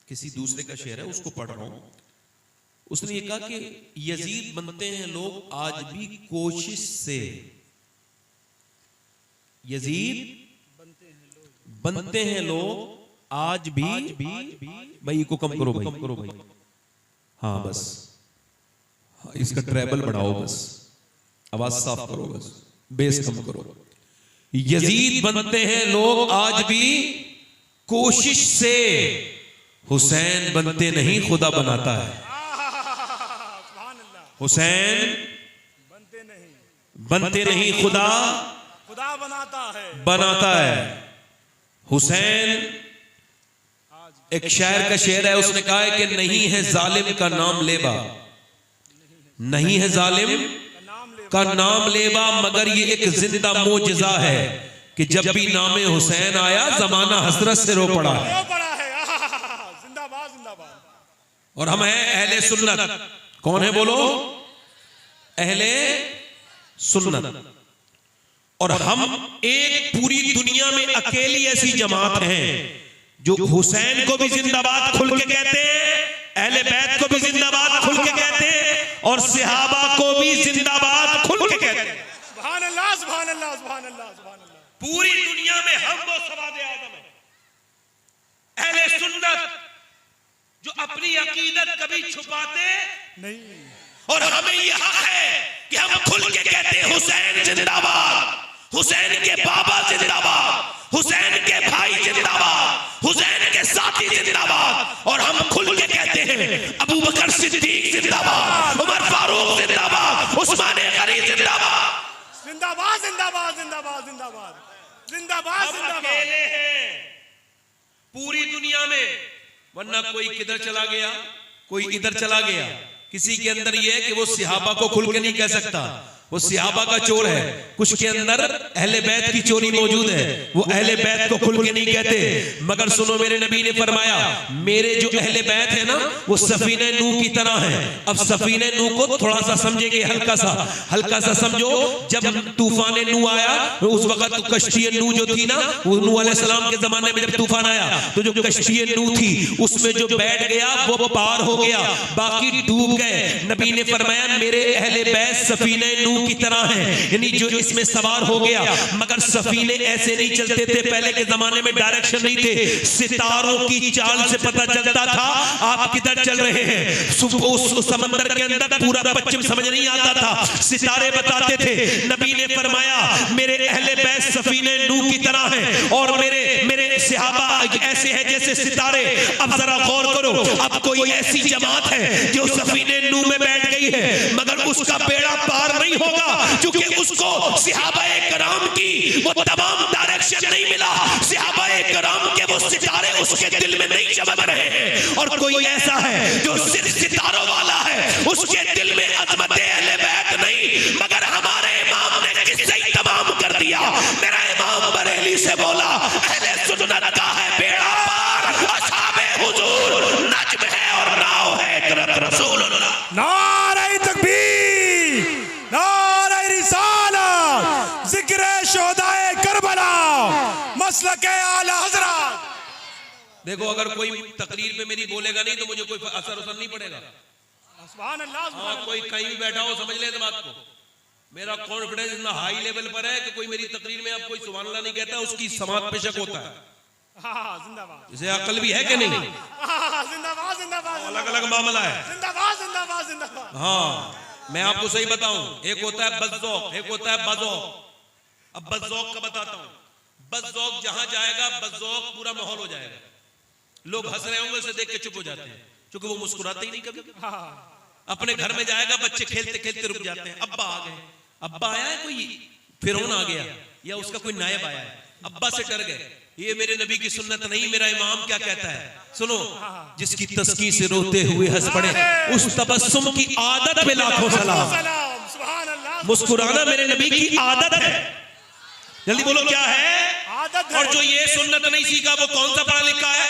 किसी दूसरे का शेर है, उसको पढ़ रहा हूं। उसने ये कहा कि यजीद बनते हैं लोग आज भी कोशिश से, यजीद बनते हैं लोग आज भी। भाई को कम करो भाई, हाँ बस, इसका ट्रेबल बढ़ाओ, बस आवाज साफ करो, बस बेस कम करो। यजीद बनते हैं लोग आज भी कोशिश से, हुसैन बनते नहीं खुदा बनाता है। हुसैन बनते नहीं खुदा बनाता है। हुसैन, एक शायर का शेर है, उसने कहा है कि नहीं है जालिम का नाम लेबा, नहीं है जालिम का नाम लेबा, मगर ये एक जिंदा मोजज़ा है कि जब भी नामे हुसैन आया जमाना हसरत से रो पड़ा है। और हम हैं अहले सुन्नत। कौन है बोलो? अहले सुन्नत। और हम एक पूरी दुनिया में अकेली ऐसी जमात हैं जो हुसैन को भी जिंदाबाद खुल के कहते हैं, अहले बैत को भी जिंदाबाद खुल के कहते हैं, और सहाबा को भी जिंदाबाद खुल के कहते हैं। सुभान अल्लाह, सुभान अल्लाह, सुभान अल्लाह, सुभान अल्लाह। पूरी दुनिया में हम वो सवादे आदम है, अहले सुन्नत, जो अपनी अकीदत कभी छुपाते नहीं। और हमें यह हक है कि हम खुल के कहते हैं हुसैन जिंदाबाद, हुसैन के बाबा जिंदाबाद, हुसैन के भाई जिंदाबाद, हुसैन के साथी जिंदाबाद। और हम खुल के कहते हैं अबू बकर सिद्दीक जिंदाबाद, उमर फारूक जिंदाबाद, उस्मान गनी जिंदाबाद, जिंदाबाद जिंदाबाद जिंदाबाद जिंदाबाद जिंदाबाद जिंदाबाद। अकेले हैं पूरी दुनिया में, वरना कोई किधर चला गया, कोई इधर चला गया। किसी के अंदर यह है कि वो सहाबा को खुल के नहीं कह सकता, वो सहाबा का चोर है। कुछ के अंदर अहले बैत की चोरी मौजूद है, वो अहले बैत को खुल के नहीं कहते। मगर सुनो, मेरे नबी ने फरमाया मेरे जो अहले बैत है ना, वो सफीने नूह की तरह है। अब सफीने नूह को थोड़ा सा समझेंगे, हल्का सा समझो। जब तूफान नूह आया, उस वक्त कश्ती नूह जो थी ना, वो नूह अलैहिस्सलाम के जमाने में जब तूफान आया तो जो कश्ती नूह थी उसमें जो बैठ गया वो पार हो गया, बाकी डूब गए। नबी ने फरमाया मेरे अहले बैत सफीने नूह की तरह है, यानी जो इसमें सवार हो गया। मगर सफीने ऐसे नहीं चलते थे, पहले के जमाने में डायरेक्शन नहीं थे, सितारों की चाल से पता चलता था आप किधर चल रहे हैं। उस समंदर के अंदर पूरा पश्चिम समझ नहीं आता था, सितारे बताते थे। नबी ने फरमाया मेरे अहले बैत सफीने नूह की तरह है, और मेरे सहाबा ऐसे हैं जैसे सितारे। अब जरा गौर करो, अब कोई ऐसी जमात है जो सफीने नूह में बैठ गई है, मगर उसका बेड़ा पार नहीं होगा, क्योंकि उसको सहाबाए किराम की वो तमाम डायरेक्शन नहीं मिला, सहाबाए किराम के वो सितारे उसके दिल में नहीं चमक रहे हैं। और कोई ऐसा है जो सिर्फ सितारों वाला है, उसके दिल में अज़मत अहले बैत नहीं, मगर हमारे इमाम ने किस्सा ही तमाम कर दिया। मेरा इमाम बरेली से बोला अहले सुन्नत का है बेड़ा पार, असहाबे हुजूर नज्म है और नाव है इतरत रसूलुल्लाह। नारे तकबीर, नारे रिसालत, जिक्र शोहदाए करबला, मसलके आला हज़रत। देखो, अगर कोई तकरीर पे मेरी बोलेगा नहीं तो मुझे कोई असर नहीं पड़ेगा। सुभान अल्लाह, सुभान अल्लाह। कोई कहीं भी बैठा हो समझ ले इस बात को, मेरा कॉन्फिडेंस इतना हाई लेवल पर है कि कोई मेरी तकरीर में अब कोई सुभान अल्लाह नहीं कहता, उसकी समात पे शक होता है। जिंदाबाद। इसे अकल भी है कि नहीं? जिंदाबाद जिंदाबाद। अलग अलग मामला है। जिंदाबाद जिंदाबाद जिंदाबाद। हाँ, मैं आपको सही बताऊं, एक होता है बज़ौक़, एक होता है बज़ौक़। अब बज़ौक़ का बताता हूं। बज़ौक़ जहां जाएगा, बज़ौक़ पूरा माहौल हो जाएगा, लोग हंस रहे होंगे, उसे देख के चुप हो जाते हैं, क्योंकि वो मुस्कुराते ही नहीं कभी। अपने घर में जाएगा, बच्चे खेलते खेलते रुक जाते हैं, अब्बा आ गए, अब्बा आया है, कोई फिरौन आ गया या उसका कोई नायब आया है, अब्बा से डर गए। ये मेरे नबी की सुन्नत नहीं। मेरा इमाम क्या कहता है, सुनो, जिसकी तस्की से रोते हुए हंस पड़े, उस तबस्सुम की आदत पे लाखों सलाम। मुस्कुराना मेरे नबी की आदत है। जल्दी बोलो क्या है? आदत है। और जो ये सुन्नत नहीं सीखा वो कौन सा पढ़ा लिखा है?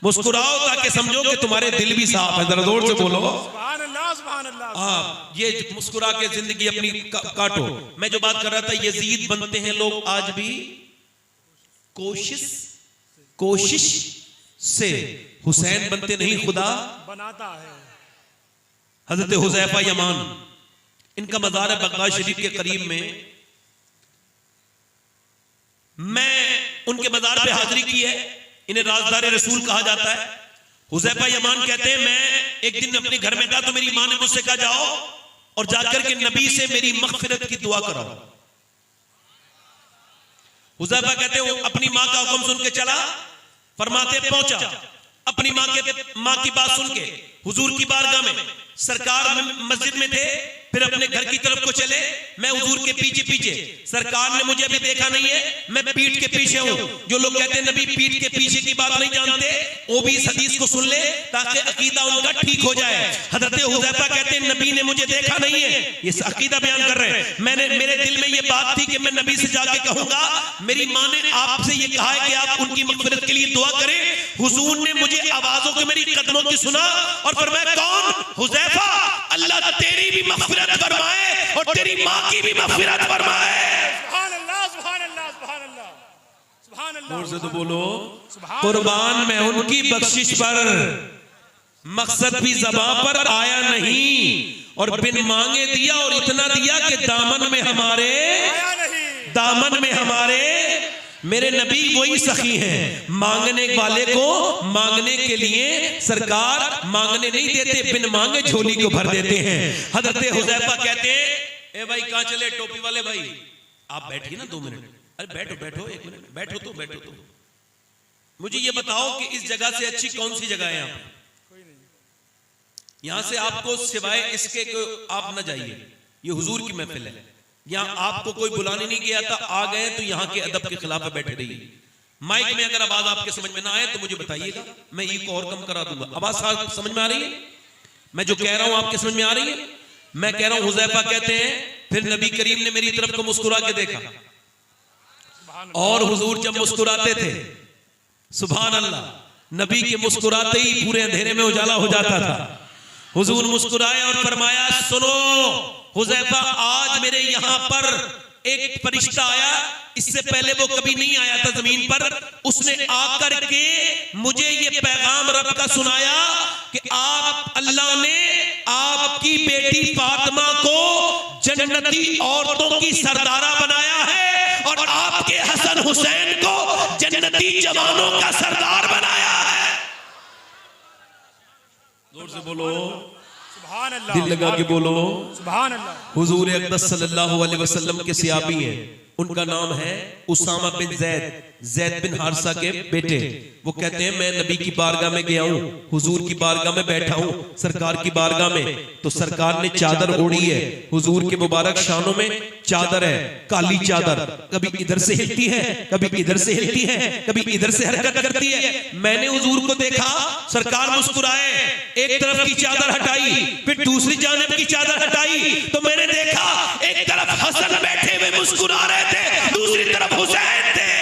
मुस्कुराओ ताकि समझो कि तुम्हारे दिल भी साफ है। जरा जोर से बोलो सुभान अल्लाह, सुभान अल्लाह। हाँ, ये मुस्कुरा के जिंदगी अपनी काटो। मैं जो बात कर रहा था, यजीद बनते हैं लोग आज भी कोशिश से हुसैन बनते नहीं, खुदा बनाता है। हजरत हुज़ैफा यमान, इनका मज़ार है बगदाद शरीफ के करीब में। मैं उनके मज़ार पे हाजिरी की है। इन्हें राज़दार रसूल कहा जाता है। हुज़ैफा यमान कहते हैं, मैं एक दिन अपने घर में था तो मेरी माँ ने मुझसे कहा, जाओ और जाकर के नबी से मेरी मग़फ़िरत की दुआ कराओ। हुज़ैफा कहते हैं, अपनी माँ का हुक्म सुन के चला, फरमाते पहुंचा, अपनी माँ की बात सुन के हुजूर की बारगाह में, सरकार मस्जिद में थे, फिर अपने घर की तरफ को चले। मैं हुजूर के पीछे पीछे, सरकार ने मुझे अभी देखा नहीं है, मैं पीठ के पीछे हूं। जो लोग कहते हैं नबी पीठ के पीछे की बात नहीं जानते, वो भी इस हदीस को सुन ले ताकि अकीदा उनका ठीक हो जाए। हजरत हुज़ैफा कहते हैं, नबी ने मुझे देखा नहीं है, ये अकीदा बयान कर रहे हैं। मेरे दिल में ये बात थी कि मैं नबी से जाके कहूंगा, मेरी माँ ने आपसे ये कहा है कि आप उनकी मग़फ़िरत के लिए दुआ करें। हुजूर ने मुझे आवाजों के मेरी कदमों की सुना और फरमाया, कौन? हुज़ैफा, अल्लाह तेरी भी मग़फ़िरत फरमाए और तेरी माँ की भी मग़फ़िरत फरमाए। सुभान अल्लाह, सुभान अल्लाह, सुभान अल्लाह, सुभान अल्लाह। जोर से तो बोलो, सुभान कुर्बान मैं उनकी बख्शिश पर, मकसद भी ज़बां पर आया नहीं, और बिन मांगे दिया और इतना दिया कि दामन में हमारे, आया नहीं। दामन में हमारे मेरे नबी वही सखी हैं। मांगने वाले को मांगने के लिए सरकार मांगने नहीं देते, बिन मांगे झोली को भर देते हैं। हजरत हुज़ैफा कहते हैं, ए भाई कहां चले टोपी वाले भाई, आप बैठिए ना 2 मिनट। अरे बैठो बैठो, 1 मिनट बैठो तो बैठो तो। मुझे ये बताओ कि इस जगह से अच्छी कौन सी जगह है यहाँ पे? यहां से आपको सिवाय इसके को आप न जाइए, ये हुजूर की महफिल है। यहाँ आपको कोई बुलाने नहीं गया था, आ गए तो यहाँ के अदब के खिलाफ बैठे रहिए। माइक में अगर आवाज आपके समझ में ना आए तो मुझे बताइएगा, मैं इको और कम करा दूंगा। आवाज समझ में आ रही है? मैं जो कह रहा हूं आपके समझ में आ रही है? मैं कह रहा हूं, हुज़ैफा कहते हैं, फिर नबी करीम ने मेरी तरफ को मुस्कुरा के देखा, और हुजूर जब मुस्कुराते थे, सुभान अल्लाह, नबी के मुस्कुराते ही पूरे अंधेरे में उजाला हो जाता था। हुजूर मुस्कुराए और फरमाया, सुनो हुज़ैफा, आज मेरे यहां पर एक फरिश्ता आया, इससे पहले वो कभी नहीं आया था जमीन पर। उसने आकर के मुझे ये पैगाम रब का सुनाया कि आप, अल्लाह ने आपकी बेटी फातिमा को जन्नती औरतों की सरदारा बनाया है और आपके हसन हुसैन को जन्नती जवानों का सरदार बनाया है। जोर से बोलो, सुभान अल्लाह, दिल लगा के बोलो, सुभान अल्लाह। हुजूर अक़दस सल्लल्लाहु अलैहि वसल्लम के सहाबी हैं, उनका नाम है उसामा बिन ज़ैद बिन हारिसा के बेटे। वो कहते हैं, मैं नबी की बारगाह में गया हूँ, हुजूर की बारगाह में बैठा हूँ, सरकार की बारगाह में, तो सरकार ने चादर ओढ़ी है। हुजूर के मुबारक शानों में चादर है, काली चादर, कभी इधर से हिलती है, कभी इधर से हिलती है, कभी इधर से हरकत करती है। मैंने हुजूर को देखा, सरकार मुस्कुराए, एक तरफ की चादर हटाई, फिर दूसरी जानिब की चादर हटाई, तो मैंने देखा एक तरफ हसन बैठे हुए मुस्कुरा रहे थे, दूसरी तरफ हुसैन थे।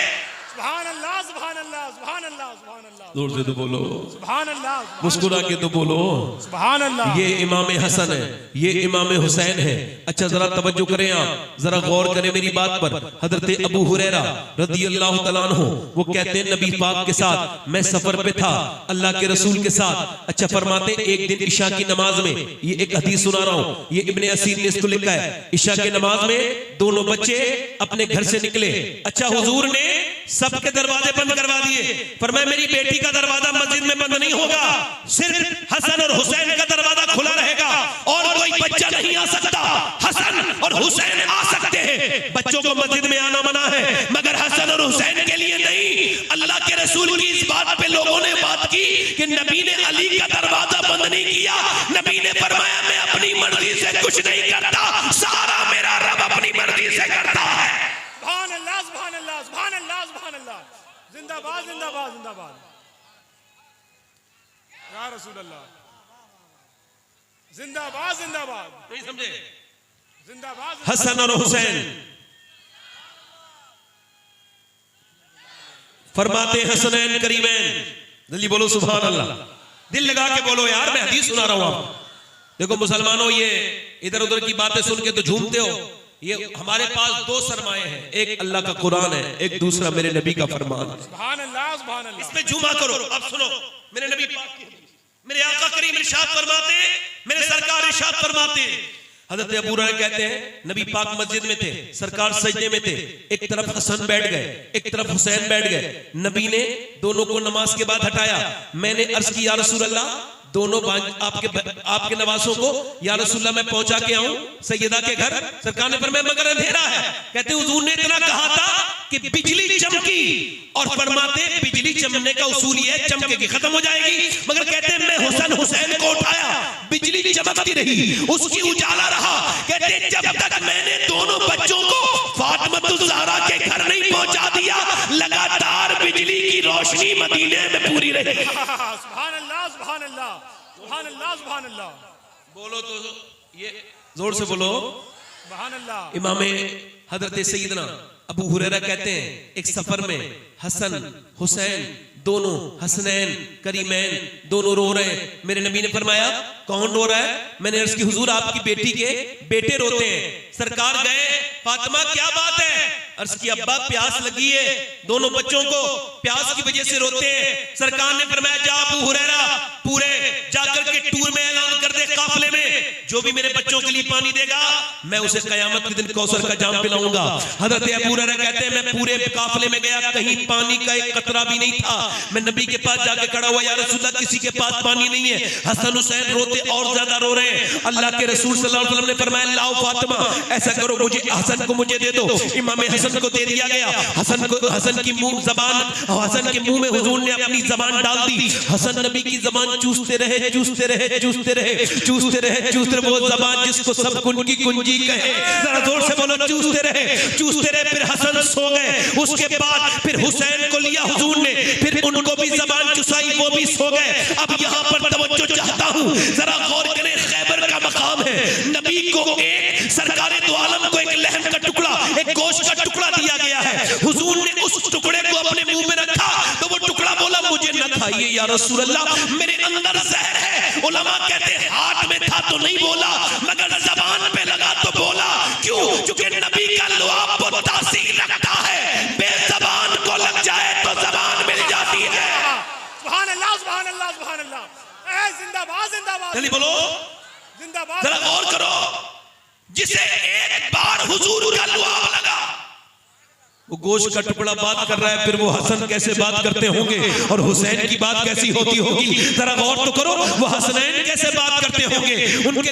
सुभान अल्लाह, सुभान अल्लाह, सुभान अल्लाह, सुभान अल्लाह। जोर से तो बोलो, सुभान अल्लाह, मुस्कुरा के तो बोलो, सुभान अल्लाह। ये इमाम हसन है, ये इमाम हुसैन है। अच्छा जरा तवज्जो करें, आप जरा गौर करें मेरी बात पर। हजरत अबू हुरैरा रज़ियल्लाहु तआला अन्हु वो कहते हैं, नबी पाक के साथ मैं सफर पे था, अल्लाह के रसूल के साथ। अच्छा फरमाते, एक दिन इशा की नमाज में, ये एक हदीस सुना रहा हूँ, ये इब्ने असीर ने इसको लिखा है, इशा के नमाज में दोनों बच्चे अपने घर से निकले। अच्छा हुजूर ने सबके दरवाजे बंद करवा दिए, फरमाया मेरी बेटी का दरवाजा मस्जिद में बंद नहीं होगा, सिर्फ हसन और हुसैन का दरवाजा खुला रहेगा और कोई बच्चा नहीं आ सकता। हसन और हुसैन आ सकते हैं, बच्चों को मस्जिद में आना मना है, मगर हसन और हुसैन के लिए नहीं। अल्लाह के रसूल की इस बात पे लोगों ने बात की कि नबी ने अली का दरवाजा बंद नहीं किया। नबी ने फरमाया, मैं अपनी मर्जी से कुछ नहीं करता, सारा मेरा रब अपनी मर्जी से करता है। सुभान अल्लाह, सुभान अल्लाह, सुभान अल्लाह, सुभान अल्लाह। जिंदाबाद, जिंदाबाद, जिंदाबाद या रसूल अल्लाह। जिंदाबाद, जिंदाबाद, नहीं समझे? जिंदाबाद। हसन और हुसैन फरमाते हसनैन करीमैन, जल्दी बोलो सुभान अल्लाह, दिल लगा के बोलो यार, मैं हदीस सुना रहा हूं आपको। देखो मुसलमानों, ये इधर उधर की बातें सुन के तो झूमते हो, ये हमारे पास दो सरमाए हैं, एक अल्लाह का कुरान है, एक दूसरा मेरे नबी का फरमान है। सुभान अल्लाह सुभान अल्लाह। इसमें जुमा करो। अब सुनो, मेरे नबी पाक की हदीस, मेरे आका करीम इरशाद फरमाते, मेरे सरकार इरशाद फरमाते, हजरत अबू हुरैरा कहते हैं नबी पाक मस्जिद में थे, सरकार सजदे में थे, एक तरफ हसन बैठ गए, एक तरफ हुसैन बैठ गए। नबी ने दोनों को नमाज के बाद हटाया। मैंने अर्ज की या रसूल अल्लाह, दोनों आपके नवासों को या रसूलल्लाह मैं पहुंचा के आऊं सैयदा के घर। सरकार ने फरमाया मगर अंधेरा है। कहते हुजूर ने इतना कहा था कि बिजली चमकी, और फरमाते बिजली चमकने का उसूल ये है चमकेगी खत्म हो जाएगी, मगर कहते मैं हुसैन को उठाया, बिजली चमकती रही, उसकी उजाला रहा। कहते जब तक मैंने दोनों बच्चों को फातिमातुज़ ज़हरा के घर नहीं पहुंचा दिया, लगातार बिजली की रोशनी मदीने में पूरी रही। सुभान अल्लाह सुभान अल्लाह सुभान अल्लाह सुभान अल्लाह। बोलो तो ये जोर से बोलो सुभान अल्लाह। इमाम हजरत सैयदना अबू हुरैरा कहते हैं एक सफर में हसन हुसैन दोनों, हसनैन करीमैन दोनों रो रहे हैं। मेरे नबी ने फरमाया कौन रो रहा है? मैंने अर्ज की हुजूर आपकी बेटी के बेटे रोते हैं। सरकार गए, फातिमा क्या बात है? अर्ज की अब्बा प्यास लगी है, दोनों बच्चों को प्यास की वजह से रोते हैं। सरकार ने फरमाया जा अबू हुरैरा पूरे जाकर के टूर में ऐलान कर दे काफले में, जो भी मेरे बच्चों के लिए पानी देगा मैं उसे कयामत के दिन कौसर का जाम पिलाऊंगा। हजरत अबू हुरैरा कहते हैं मैं पूरे काफले में गया, कहीं पानी का एक कतरा भी नहीं था। मैं नबी के पास जाके खड़ा हुआ, या रसूलल्लाह किसी के पास पानी नहीं है। हसन हुसैन रोते और ज्यादा रो रहे हैं। अल्लाह के रसूल सल्लल्लाहु अलैहि वसल्लम ने फरमाया लाओ फातिमा, ऐसा करो मुझे हसन को मुझे दे दो। इमाम हसन को दे दिया गया। हसन की मुंह जबान, हसन के मुंह में हुजूर ने अपनी जबान डाल दी। हसन नबी की जबान चूसते रहे चूसते रहे चूसते रहे चूसते रहे चूसते रहे, वो जबान जिसको सब कुंजी कुंजी कहे, जरा जोर से बोलो चूसते रहे चूसते रहे। फिर हसन सो गए, उसके बाद फिर हुसैन को लिया हुजूर ने, फिर उनको भी जबान चुसाई, वो भी सो गए। अब यहाँ पर तवज्जो चाहता हूँ, जरा गौर करें, खैबर का मकाम है, नबी को एक सरकारे दो आलम को एक लहम का टुकड़ा, एक गोश्त का टुकड़ा दिया गया है। हुजूर ने उस टुकड़े को अपने मुंह में रखा तो वो टुकड़ा बोला मुझे न खाइए या रसूल अल्लाह, मेरे अंदर जहर है। उलमा कहते हैं हाथ में था तो नहीं बोला, मगर जबान पे लगा तो बोला। क्यों? क्योंकि नबी का लुआब वो तासीर रखता है, बेज़बान को लग जाए तो जबान मिल जाती है। सुभान अल्लाह सुभान अल्लाह सुभान अल्लाह। ए जिंदाबाद जिंदाबाद। जल्दी बोलो जिंदाबाद। जरा गौर करो, जिसे एक बार हुजूर का लुआब लगा, वो गोश्त का टुकड़ा बात कर रहा है, फिर वो हसन कैसे बात करते होंगे और हुसैन की बात कैसी होती होगी? जरा गौर तो करो, वो हसनैन कैसे बात करते होंगे, उनके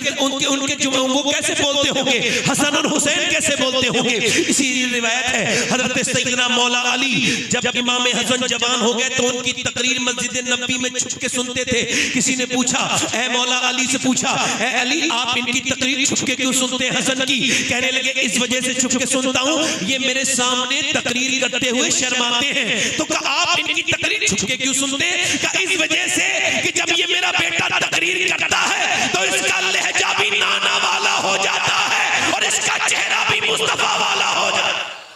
वो कैसे बोलते होंगे, हसन और हुसैन कैसे बोलते होंगे। इसी रिवायत है हजरत सैयदना मौला अली जब इमाम हसन जवान हो गए तो उनकी तकरीर मस्जिद नबी में छुप के सुनते थे। किसी ने पूछा, ए मौला अली से पूछा, ए अली आप इनकी तकरीर छुप के क्यों सुनते हैं हसन की? कहने लगे इस वजह से छुप के सुनता हूँ, ये मेरे सामने तकरीर करते हुए शर्माते हैं। तो कहा आप इनकी तकरीर छुप के क्यों सुनते हैं? कहा इस वजह से कि जब ये मेरा बेटा तकरीर करता है तो इसका लहजा भी नाना वाला हो जाता है और इसका चेहरा भी मुस्तफा वाला हो जाता है।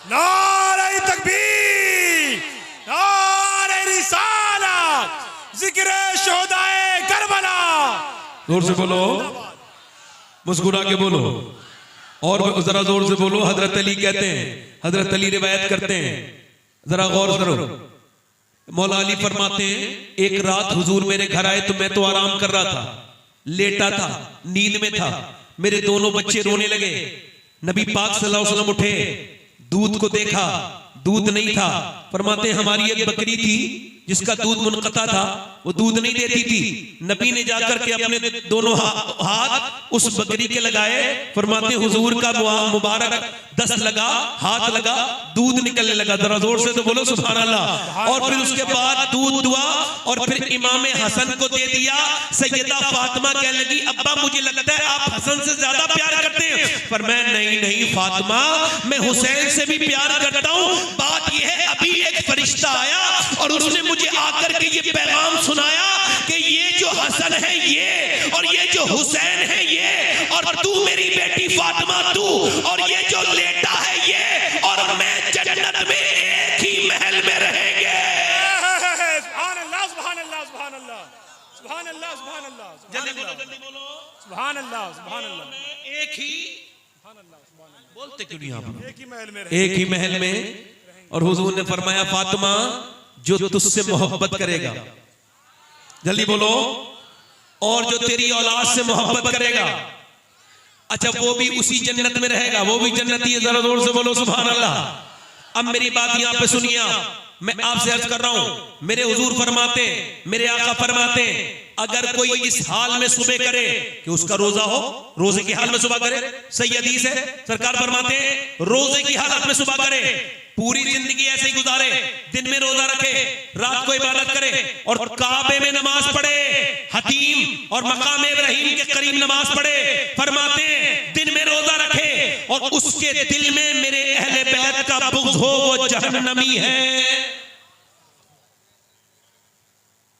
नारे तकबीर, नारे रिसालत, जिक्र शोहदाए करबला। जोर से बोलो, मुस्कुरा के बोलो, और जरा जोर से बोलो। हजरत अली कहते हैं, हजरत अली रिवायत करते हैं, जरा गौर करो। मौला अली फरमाते हैं एक रात हुजूर मेरे घर आए तो मैं तो आराम कर रहा था, लेटा था, नींद में था, मेरे दोनों बच्चे रोने लगे। नबी पाक सल्लल्लाहु अलैहि वसल्लम उठे, दूध को देखा, दूध नहीं था। फरमाते हमारी एक बकरी थी जिसका दूध मुनक़ता था, वो दूध नहीं देती थी। नबी ने जाकर के अपने दोनों हाथ उस बकरी के लगाए। फरमाते हुजूर का मुबारक दस लगा, हाथ लगा, दूध निकलने लगा। जरा जोर से तो बोलो सुभान अल्लाह। और फिर उसके बाद दूध दुआ और फिर इमाम हसन को दे दिया। सैयदा फातिमा कहने लगी अब्बा मुझे लगता है आप हसन से ज्यादा प्यार करते हैं। पर मैं नहीं फातिमा, मैं हुसैन से भी प्यार करता हूँ। बात यह है अभी एक फरिश्ता आया और उसने मुझे आकर के ये पैगाम सुनाया कि ये जो हसन है ये और ये जो हुसैन है ये और तू मेरी बेटी फातिमा तू और ये जो लेटा है ये और मैं जन्नत में एक ही महल में रहेंगे। सुभान अल्लाह सुभान अल्लाह सुभान अल्लाह सुभान अल्लाह सुभान अल्लाह। जल्दी बोलो जल्दी बोलो। सुभान अल्लाह सुभान अल्लाह। एक ही बोलते क्यों नहीं आप? एक ही महल में एक ही महल में। और हुजूर ने फरमाया फातिमा जो तुझसे मोहब्बत करेगा, जल्दी बोलो, और जो तेरी औलाद से मोहब्बत करेगा, अच्छा वो भी उसी जन्नत में रहेगा, वो भी जन्नती है। जरा जोर से बोलो सुभान अल्लाह। अब मेरी बात यहां पे सुनिए आप, मैं आपसे अर्ज कर रहा हूं, मेरे हुजूर फरमाते, मेरे आका फरमाते, अगर कोई इस हाल में सुबह करे कि उसका रोजा हो, रोजे की हाल में सुबह करे, सही हदीस है, सरकार फरमाते रोजे की हालत में सुबह करे, पूरी जिंदगी ऐसे ही गुजारे, दिन में रोजा रखे, रात को इबादत करे और काबे में नमाज पढ़े, हतीम और मकाम इब्राहिम के करीब नमाज पढ़े, फरमाते दिन में रोजा रखे और उसके दिल में मेरे अहले बैत का बुग़्ज़ हो, वो जहन्नमी है।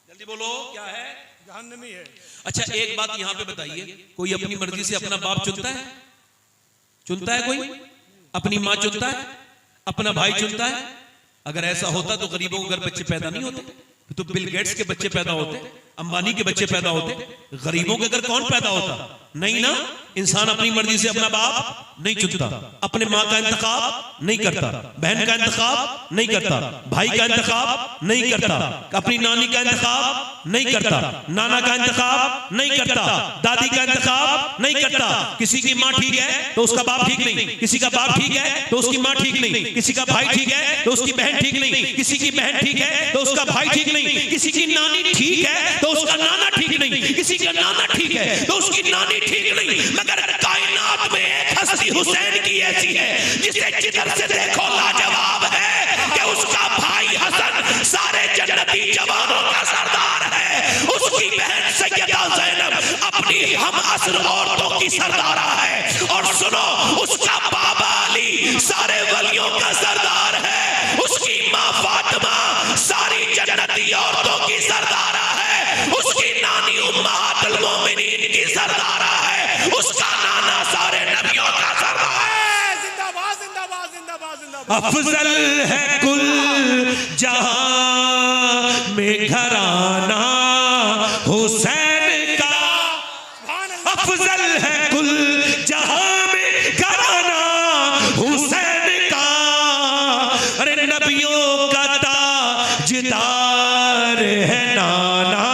जल्दी बोलो क्या है? जहन्नमी है। अच्छा एक बात यहां पे बताइए, कोई अपनी मर्जी से अपना बाप चुनता है? चुनता है कोई? अपनी मां चुनता है? अपना भाई चुनता है? अगर ऐसा होता तो गरीबों के घर बच्चे पैदा नहीं होते, तो बिल गेट्स के बच्चे पैदा होते, अंबानी के बच्चे पैदा होते, गरीबों के घर कौन पैदा होता? नहीं ना। इंसान अपनी मर्जी से अपना बाप नहीं चुनता, अपने माँ का इंतखाब नहीं करता, बहन का इंतखाब नहीं करता, भाई का इंतखाब नहीं करता, अपनी नानी का इंतखाब नहीं करता, नाना का इंतखाब नहीं करता, दादी का इंतखाब नहीं करता। किसी की माँ ठीक है तो उसका बाप ठीक नहीं, किसी का बाप ठीक है तो उसकी माँ ठीक नहीं, किसी का भाई ठीक है तो उसकी बहन ठीक नहीं, किसी की बहन ठीक है तो उसका भाई ठीक नहीं, किसी की नानी ठीक है तो उसका नाना ठीक नहीं, किसी का नाना ठीक है तो उसकी नानी ठीक नहीं। मगर कायनात में एक हस्ती हुसैन की ऐसी है जिसे जिधर से देखो लाजवाब है कि उसका भाई हसन सारे जन्नती जवानों का सरदार है, उसकी बहन सैयदा ज़ैनब अपनी हम असर औरतों की सरदारा है, और सुनो उसका बाबा अली सारे वलियों का सरदार है, उसकी माँ फातिमा सारी जन्नती औरतों की सरदारा है, उसकी नानी उम्महातुल मोमिनीन की सरदारा है, उसका नाना सारे नबियों का सरदार है। जिंदाबाद जिंदाबाद जिंदाबाद जिंदाबाद। अफजल है कुल जहां में घराना हुसैन का, अफजल है कुल जहां में घराना हुसैन का, अरे नबियों का ताजदार है नाना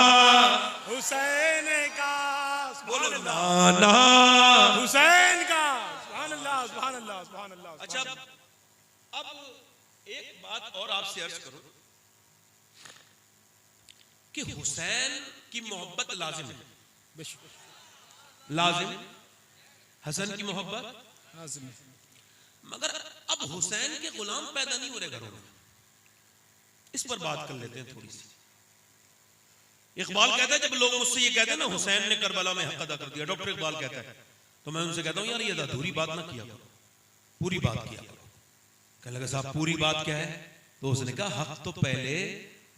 हुसैन का, बोलो नाना। हुसैन का। सुभान अल्लाह सुभान अल्लाह सुभान अल्लाह। अच्छा अब एक बात और आपसे अर्ज करूं कि हुसैन की मोहब्बत लाजिम है, लाजिम, हसन की मोहब्बत लाजिम, मगर अब हुसैन के गुलाम पैदा नहीं हो रहे घरों में। इस पर बात कर लेते हैं थोड़ी सी। इकबाल कहता है, जब लोग मुझसे ये कहते हैं ना हुसैन ने करबला में हक अदा कर दिया, डॉक्टर इकबाल कहता है, तो मैं उनसे कहता हूं यार ये अधूरी बात ना किया करो, पूरी बात किया करो। कहने लगा साहब पूरी बात क्या है? तो उसने कहा हक तो पहले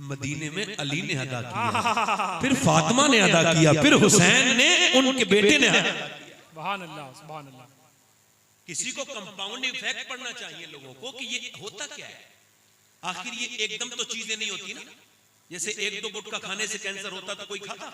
मदीने में अली ने अदा किया, फिर फातिमा ने अदा किया, फिर हुसैन ने उनके बेटे ने अदा किया। सुभान अल्लाह सुभान अल्लाह। किसी को कंपाउंड इफेक्ट पढ़ना चाहिए लोगों को कि ये होता क्या है। आखिर ये एकदम तो चीजें नहीं होती ना, जैसे एक दो गुटखा खाने से कैंसर होता तो कोई खाता?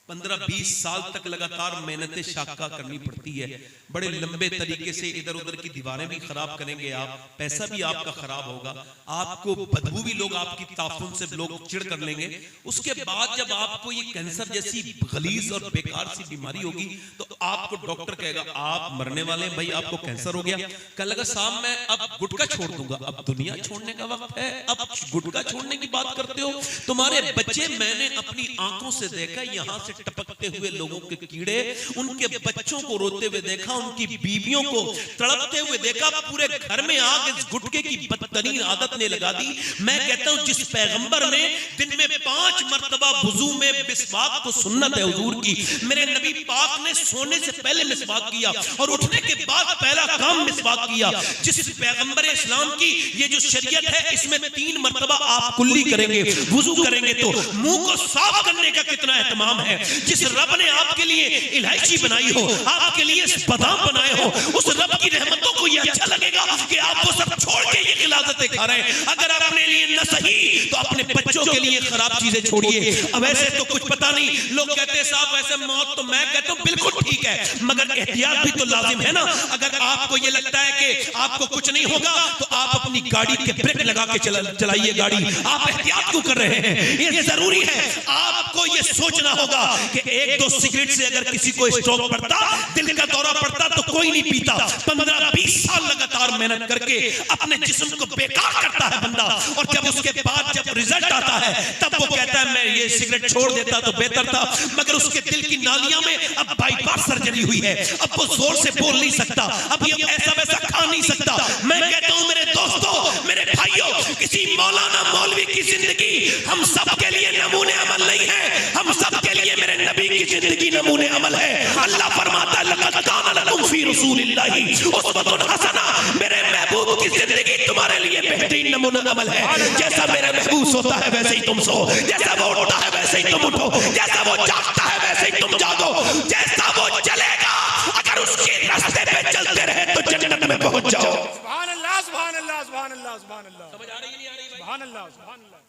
15-20 साल तक लगातार मेहनतें शाका करनी पड़ती है, बड़े लंबे तरीके से इधर उधर की दीवारें भी खराब करेंगे आप, पैसा भी आपका खराब होगा, आपको बदबू भी लोग आपकी ताफुन से लोग चिढ़ कर लेंगे। उसके बाद जब आपको ये कैंसर जैसी गलीज और बेकार सी बीमारी होगी तो आपको डॉक्टर कहेगा आप मरने वाले हैं भाई, आपको कैंसर हो गया। कह लगा साहब मैं अब गुटखा छोड़ दूंगा, अब दुनिया छोड़ने का वक्त है, अब गुटखा छोड़ने की बात करते हो? तुम्हारे बच्चे मैंने अपनी आंखों से देखा, यहाँ से टपकते हुए लोगों के कीड़े, उनके बच्चों को रोते हुए देखा, उनकी बीवियों को तड़पते हुए देखा, पूरे घर में आग इस गुटके की बदतरीन आदत ने लगा दी। मैं कहता हूं जिस पैगंबर ने दिन में 5 मर्तबा वुजू में मिसवाक तो सुन्नत है हुजूर की, मेरे नबी पाक ने सोने से पहले मिसवाक किया और उठने के बाद पहला काम मिसवाक किया। जिस पैगंबर इस्लाम की ये जो शरीयत है इसमें 3 मर्तबा आप कुल्ली करेंगे, वुजू करेंगे तो मुंह को साफ करने का कितना एहतमाम है। जिस रब ने आपके लिए इलायची बनाई हो, आपके लिए बादाम बनाए हो, उस रब की रहमतों को ये अच्छा लगेगा कि आप वो सब छोड़ के ये गिलाज़तें खा रहे हैं। अगर अपने लिए न सही तो अपने बच्चों के लिए खराब चीजें छोड़िए। अब ऐसे तो कुछ पता नहीं, लोग कहते हैं साहब वैसे मौत, तो मैं कहता हूं बिल्कुल ठीक है, मगर एहतियात भी तो लाजिम है ना। अगर आपको ये लगता है कि आपको कुछ नहीं होगा तो आप अपनी गाड़ी के ब्रेक लगा के चलाइए गाड़ी। आप एहतियात क्यों कर रहे हैं? ये जरूरी है। आपको ये सोचना होगा कि एक दो सिगरेट से अगर किसी को स्ट्रोक पड़ता, दिल का दौरा पड़ता तो कोई नहीं पीता। 15-20 साल लगातार मेहनत करके अपने जिस्म को बेकार करता है बंदा, और जब उसके बाद जब रिजल्ट आता है तब वो कहता है मैं ये सिगरेट छोड़ देता तो बेहतर था, मगर उसके दिल की नालियों में अब बाईपास सर्जरी हुई है, अब वो जोर से बोल नहीं सकता, अब ये ऐसा वैसा खा नहीं सकता। मैं कहता हूं मेरे दोस्तों, मेरे भाइयों, किसी मौलाना मौलवी की जिंदगी हम सब के लिए नमूने अमल नहीं है, हम सब के लिए मेरे नबी की जिंदगी नमूने अमल है। अल्लाह फरमाता है लक़द काना लकुम फी रसूलिल्लाहि उस्वतुन हसना, मेरे महबूब की जिंदगी तुम्हारे लिए बेहतरीन नमूना अमल है। जैसा मेरा महबूब सोता है वैसे ही तुम सो, जैसा वो उठता है वैसे ही तुम उठो, जैसा वो जागता है वैसे ही तुम जागो, जैसा वो चलेगा अगर उसके रास्ते पे चलते रहे तो जन्नत में पहुंच जाओ। सुभान अल्लाह, सुभान अल्लाह, सुभान अल्लाह, सुभान अल्लाह। समझ आ रही है नहीं आ रही भाई? सुभान अल्लाह, सुभान अल्लाह।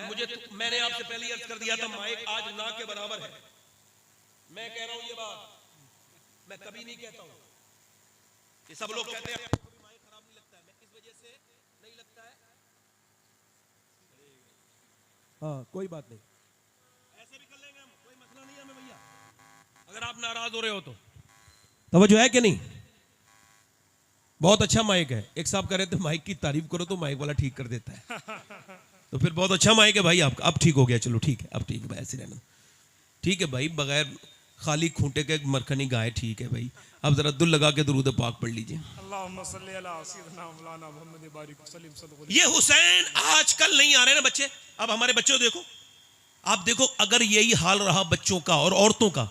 मुझे तो, मैंने आपसे पहले अर्ज कर दिया था माइक आज ना के बराबर है। मैं कह रहा हूं ये बात मैं कभी नहीं कहता हूं। ये सब लोग कहते हैं माइक खराब नहीं लगता है, मैं इस वजह से नहीं लगता है। हाँ कोई बात नहीं, ऐसे भी कर लेंगे हम, कोई मसला नहीं है हमें भैया, अगर आप नाराज हो रहे हो तो। तवज्जो है कि नहीं? बहुत अच्छा माइक है। एक साहब कह रहे थे माइक की तारीफ करो तो माइक वाला ठीक कर देता है। तो फिर बहुत अच्छा माइक है भाई आपका। अब ठीक हो गया, चलो ठीक है, अब ठीक है भाई, ऐसे रहना ठीक है भाई, बगैर खाली खूंटे के मरखनी गाय ठीक है भाई। अब जरा दुल लगा के दुरूद पाक पढ़ लीजिए। अल्लाहुम्मा सल्ली अला सय्यिदना मौलाना मुहम्मद बारिक वसल्लम सल्लल्लाहु। ये हुसैन आजकल नहीं आ रहे ना बच्चे। अब हमारे बच्चों देखो, आप देखो अगर यही हाल रहा बच्चों का और औरतों का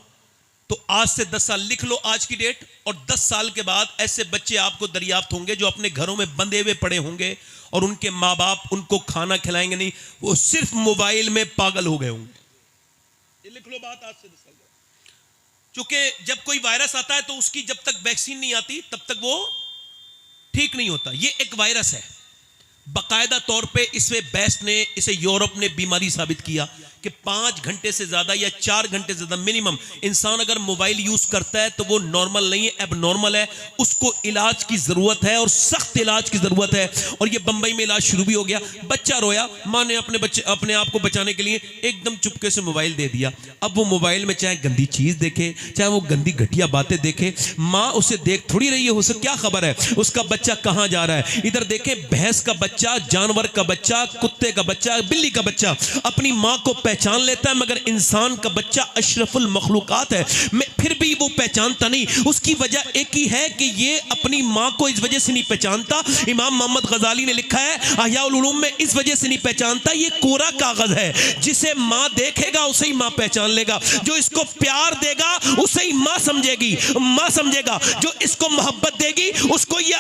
तो आज से 10 साल लिख लो आज की डेट, और 10 साल के बाद ऐसे बच्चे आपको दरियाफ्त होंगे जो अपने घरों में बंधे हुए पड़े होंगे और उनके माँ बाप उनको खाना खिलाएंगे नहीं, वो सिर्फ मोबाइल में पागल हो गए होंगे। ये लिख लो बात आज से 10 साल। क्योंकि जब कोई वायरस आता है तो उसकी जब तक वैक्सीन नहीं आती तब तक वो ठीक नहीं होता। ये एक वायरस है, बाकायदा तौर पे इसमें बेस्ट ने, इसे यूरोप ने बीमारी साबित किया कि 5 घंटे से ज्यादा या 4 घंटे से ज्यादा मिनिमम इंसान अगर मोबाइल यूज करता है तो वो नॉर्मल नहीं है, एबनॉर्मल है, उसको इलाज की जरूरत है और सख्त इलाज की जरूरत है। और ये बंबई में इलाज शुरू भी हो गया। बच्चा रोया, माँ ने अपने आप को बचाने के लिए एकदम चुपके से मोबाइल दे दिया। अब वो मोबाइल में चाहे गंदी चीज देखे, चाहे वो गंदी घटिया बातें देखे, माँ उसे देख थोड़ी रही है, उसे क्या खबर है उसका बच्चा कहाँ जा रहा है। इधर देखे भैंस का बच्चा, जानवर का बच्चा, कुत्ते का बच्चा, बिल्ली का बच्चा अपनी माँ को पहचान लेता है, मगर इंसान का बच्चा अशरफुल मखलूकात है, फिर भी वो पहचानता नहीं। उसकी वजह एक ही है कि ये अपनी माँ को इस वजह से नहीं पहचानता। इमाम मोहम्मद गजाली ने लिखा है अहयाउल उलूम में, इस वजह से नहीं पहचानता, ये कोरा कागज है, जिसे माँ देखेगा उसे ही माँ पहचान लेगा, जो इसको प्यार देगा उसे ही माँ समझेगी, माँ समझेगा, जो इसको मोहब्बत देगी उसको ये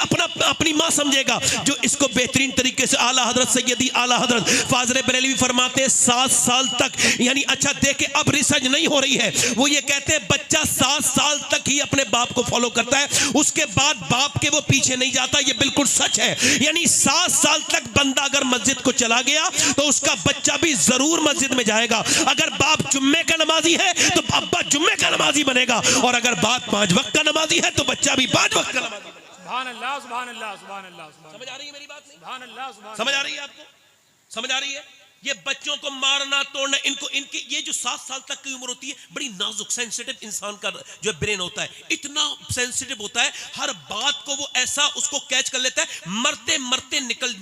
अपनी माँ समझेगा, जो इसको बेहतरीन तरीके से आला हजरत सैयदी आला हजरत फाजल बरेलवी फरमाते 7 साल तक, यानी अच्छा देखे अब रिसर्च नहीं हो रही है, वो ये कहते हैं बच्चा 7 साल तक ही अपने बाप को फॉलो करता है, उसके बाद बाप के वो पीछे नहीं जाता। ये बिल्कुल सच है। यानी 7 साल तक बंदा अगर मस्जिद को चला गया तो उसका बच्चा भी जरूर मस्जिद में जाएगा। अगर बाप जुम्मे का नमाजी है तो अब्बा जुम्मे का नमाजी बनेगा, और अगर बाप 5 वक्त का नमाजी है तो बच्चा भी 5 वक्त का नमाजी बनेगा। सुभान अल्लाह, सुभान अल्लाह, सुभान अल्लाह। समझ आ रही है मेरी बात? नहीं सुभान अल्लाह, सुभान समझ आ रही है आपको? समझ आ रही है? ये बच्चों को मारना तोड़ना, इनकी ये जो 7 साल तक की उम्र होती है, बड़ी नाजुक सेंसिटिव इंसान का जो ब्रेन होता है, इतना सेंसिटिव होता है, हर बात को वो ऐसा उसको कैच कर लेता है, मरते मरते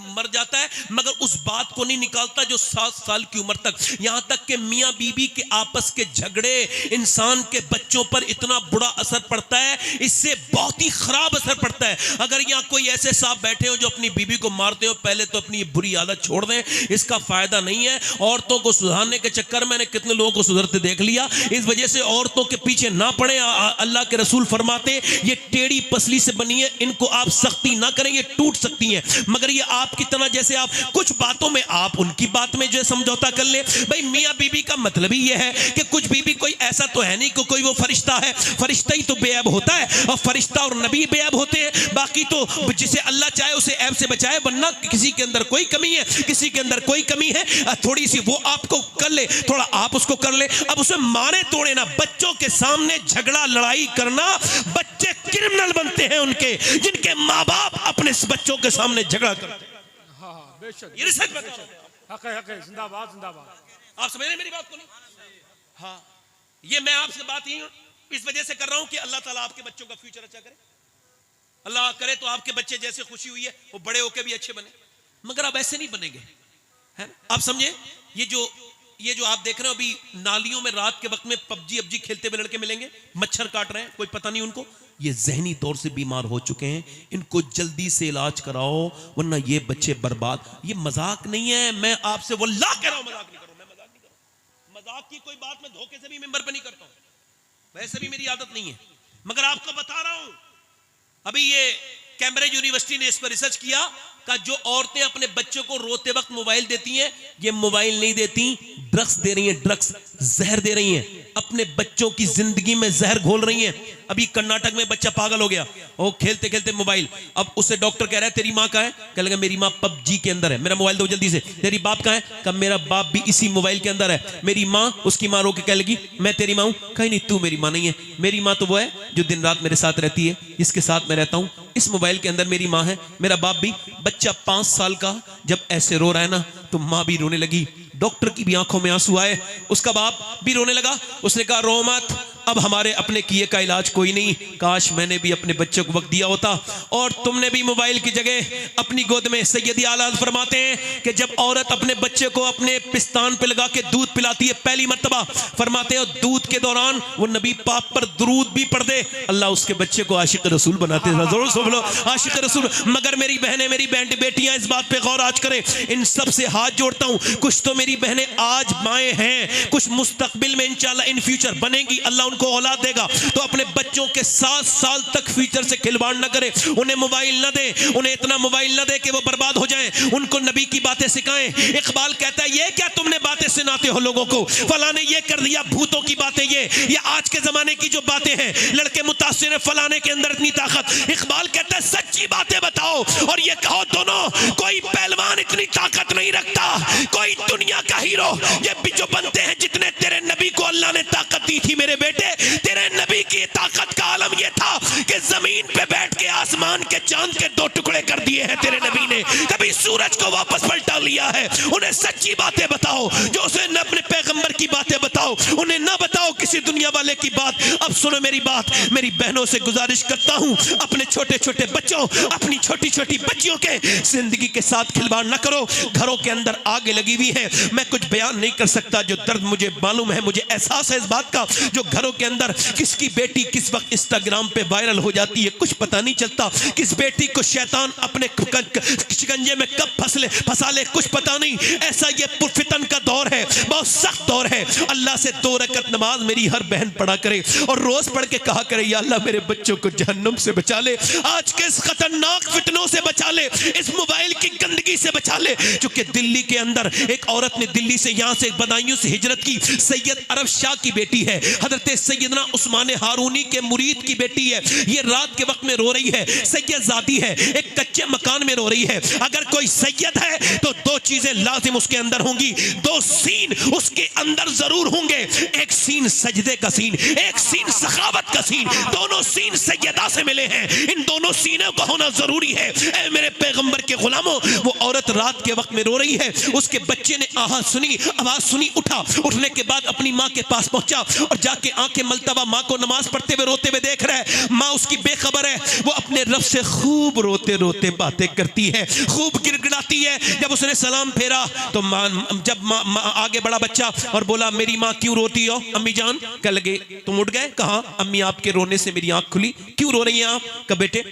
मर जाता है, मगर उस बात को नहीं निकालता जो 7 साल की उम्र तक। यहां तक कि मियां बीबी के आपस के झगड़े इंसान के बच्चों पर इतना बुरा असर पड़ता है, इससे बहुत ही खराब असर पड़ता है। अगर यहां कोई ऐसे साहब बैठे हो जो अपनी बीबी को मारते हो, पहले तो अपनी बुरी आदत छोड़ दें, इसका फायदा नहीं है। औरतों को सुधारने के चक्कर में मैंने कितने लोगों को सुधरते देख लिया। इस वजह से औरतों के पीछे ना पड़े। अल्लाह के रसूल फरमाते ये टेढ़ी पसली से बनी है, इनको आप सख्ती ना करें, ये टूट सकती हैं। मगर ये आपकी तरह जैसे आप कुछ बातों में आप उनकी बात में जो है समझौता कर ले। भाई मियाँ बीबी का मतलब ही ये है कि कुछ बीबी कोई ऐसा तो है नहीं कि कोई वो फरिश्ता है, फरिश्ता ही तो बेऐब होता है, और फरिश्ता और नबी बेऐब होते हैं। बाकी तो जिसे अल्लाह चाहे उसे ऐब से बचाए, वरना किसी के अंदर कोई कमी है, किसी के अंदर कोई कमी है, थोड़ी सी वो आपको कर ले, थोड़ा आप उसको कर ले। अब उसे मारे तोड़े ना, बच्चों के सामने झगड़ा लड़ाई करना, बच्चे क्रिमिनल बनते हैं उनके जिनके माँ बाप अपने बच्चों के सामने झगड़ा करते हैं। हाँ हाँ बेशक, ये सच बता रहा हूं। हक है, जिंदाबाद जिंदाबाद। आप समझ रहे मेरी बात को नहीं? हाँ, ये मैं आपसे बात ही इस वजह से कर रहा हूं कि अल्लाह ताला आपके बच्चों का फ्यूचर अच्छा करे। अल्लाह करे तो आपके बच्चे जैसे खुशी हुई है वो बड़े होके भी अच्छे बने, मगर अब ऐसे नहीं बनेंगे, है ना? आप समझे? ये जो आप देख रहे हो अभी नालियों में रात के वक्त में पबजी खेलते हुए लड़के मिलेंगे, मच्छर काट रहे हैं, कोई पता नहीं उनको, ये जहनी तौर से बीमार हो चुके हैं। इनको जल्दी से इलाज कराओ, वरना ये बच्चे बर्बाद। ये मजाक नहीं है, मैं आपसे वल्लाह कह रहा हूं, मजाक नहीं करो, मैं मजाक नहीं करूं। मजाक की कोई बात मैं धोखे से भी मेंबर पे नहीं करता हूं, वैसे भी मेरी आदत नहीं है, मगर आपको बता रहा हूं। अभी ये कैम्ब्रिज यूनिवर्सिटी ने इस पर रिसर्च किया कि जो औरतें अपने बच्चों को रोते वक्त मोबाइल देती हैं, ये मोबाइल नहीं देती, ड्रग्स दे रही हैं, ड्रग्स, जहर दे रही हैं, अपने बच्चों की जिंदगी में जहर घोल रही हैं। अभी कर्नाटक में बच्चा पागल हो गया, वो खेलते खेलते मोबाइल, अब उसे डॉक्टर कह रहा है तेरी माँ कहाँ है? कह लगा मेरी माँ पबजी के अंदर है, मेरा मोबाइल दो जल्दी से। तेरी बाप कहाँ है? कब मेरा बाप भी इसी मोबाइल के अंदर है। मेरी माँ, उसकी माँ रो के कह लगी मैं तेरी माँ हूँ। कहीं नहीं, तू मेरी माँ नहीं है, मेरी माँ तो वो है जो दिन रात मेरे साथ रहती है, इसके साथ मैं रहता हूँ, इस मोबाइल के अंदर मेरी माँ है, मेरा बाप भी। बच्चा 5 साल का जब ऐसे रो रहा है ना, तो माँ भी रोने लगी, डॉक्टर की भी आंखों में आंसू आए, उसका बाप भी रोने लगा। उसने कहा रो मत, अब हमारे अपने किए का इलाज कोई नहीं, काश मैंने भी अपने बच्चों को वक्त दिया होता और तुमने भी मोबाइल की जगह अपनी गोद में। सैयदी आला फरमाते हैं कि जब औरत अपने बच्चे को अपने पिस्तान पे लगा के दूध पिलाती है पहली मर्तबा, फरमाते हैं दूध के दौरान वो नबी पाक पर दुरूद भी पढ़ दे, अल्लाह उसके बच्चे को आशिक रसूल बनाते हैं। जरूर सुन लो, आशिक रसूल। मगर मेरी बहनें, मेरी बेटियां इस बात पे गौर आज करें, इन सब से हाथ जोड़ता हूं, कुछ तो मेरी बहनें आज माएँ हैं, कुछ मुस्तकबिल में इंशाल्लाह इन फ्यूचर बनेंगी, अल्लाह उनको औलाद देगा, तो अपने बच्चों के 7 साल तक फ्यूचर से खिलवाड़ न करे, उन्हें मोबाइल न दे, उन्हें इतना मोबाइल न दे कि वो बर्बाद हो जाएं, उनको नबी की बातें सिखाएं। इकबाल कहता है ये क्या तुमने बातें सुनाते हो लोगों को, फला ने ये कर दिया, भूतों की बातें, ये आज के जमाने की जो बातें हैं, लड़के मुतासिर हैं, फलाने के अंदर इतनी ताकत। इकबाल कहता है सच्ची बातें बताओ और ये कहो दोनों, कोई पहलवान इतनी ताकत नहीं रखता, कोई दुनिया का हीरो, ये भी जो बनते हैं जितने तेरे नबी को अल्लाह ने ताकत दी थी मेरे बेटे, तेरे नबी की ताकत का आलम यह था कि जमीन पे बैठ के आसमान के चांद के 2 टुकड़े कर दिए हैं तेरे नबी ने, कभी सूरज को वापस पलटा लिया है। उन्हें सच्ची बातें बताओ, जो उसे न अपने पैगंबर की बातें बताओ, उन्हें ना बताओ किसी दुनिया वाले की बात। अब सुनो मेरी बात, मेरी बहनों से गुजारिश करता हूं, अपने छोटे छोटे बच्चों, अपनी छोटी छोटी बच्चियों के जिंदगी के साथ खिलवाड़ न करो। घरों के अंदर आगे लगी हुई है, मैं कुछ बयान नहीं कर सकता, जो दर्द मुझे मालूम है, मुझे एहसास है इस बात का, जो घरों के अंदर किसकी बेटी किस वक्त इंस्टाग्राम पे वायरल हो जाती है कुछ पता नहीं चलता, किस बेटी को शैतान अपने शिकंजे में कब फंसा ले कुछ पता नहीं। ऐसा ये पुरफितन का दौर है, बहुत सख्त दौर है। अल्लाह से 2 रकत नमाज मेरी हर बहन पढ़ा करे और रोज पढ़ के कहा करे या अल्लाह मेरे बच्चों को जहन्नुम से बचा ले, आज के इस खतरनाक फितनों से बचा ले, इस मोबाइल की गंदगी से बचा ले। क्योंकि दिल्ली के अंदर एक औरत ने दिल्ली से यहां से बदायूं से हिजरत की, सैयद अरब शाह की बेटी है, हजरत सैयदना उस्मान हारूनी के मुरीद की बेटी है, ये रात के वक्त में रो रही है, सैयदजादी है, एक कच्चे मकान में रो रही है। अगर कोई सैयद है तो 2 चीजें लाजिम उसके अंदर होंगी, 2 सीन उसके अंदर जरूर होंगे, एक सीन सजदे का सीन, एक सीन सखावत का सीन, दोनों सीन सैयदा से मिले हैं, इन दोनों सीनों का होना जरूरी है। ऐ मेरे पैगंबर के गुलामों, वो औरत रात के वक्त में रो रही है, उसके बच्चे ने आवाज सुनी, उठा, उठने के बाद अपनी माँ के पास पहुंचा और जाके आंखें मलतबा माँ को नमाज पढ़ते हुए रोते हुए देख रहा है। माँ उसकी बेखबर है, वो अपने रब से खूब रोते रोते बातें करती है, खूब गिड़गिड़ाती है। जब उसने सलाम फेरा तो जब माँ आगे बढ़ा बच्चा और बोला मेरी माँ क्यों रोती हो अम्मी जान, कह लगे तुम उठ गए, कहा अम्मी आपके रोने से मेरी आंख खुली, क्यों रो रही हैं आप? कहा बेटे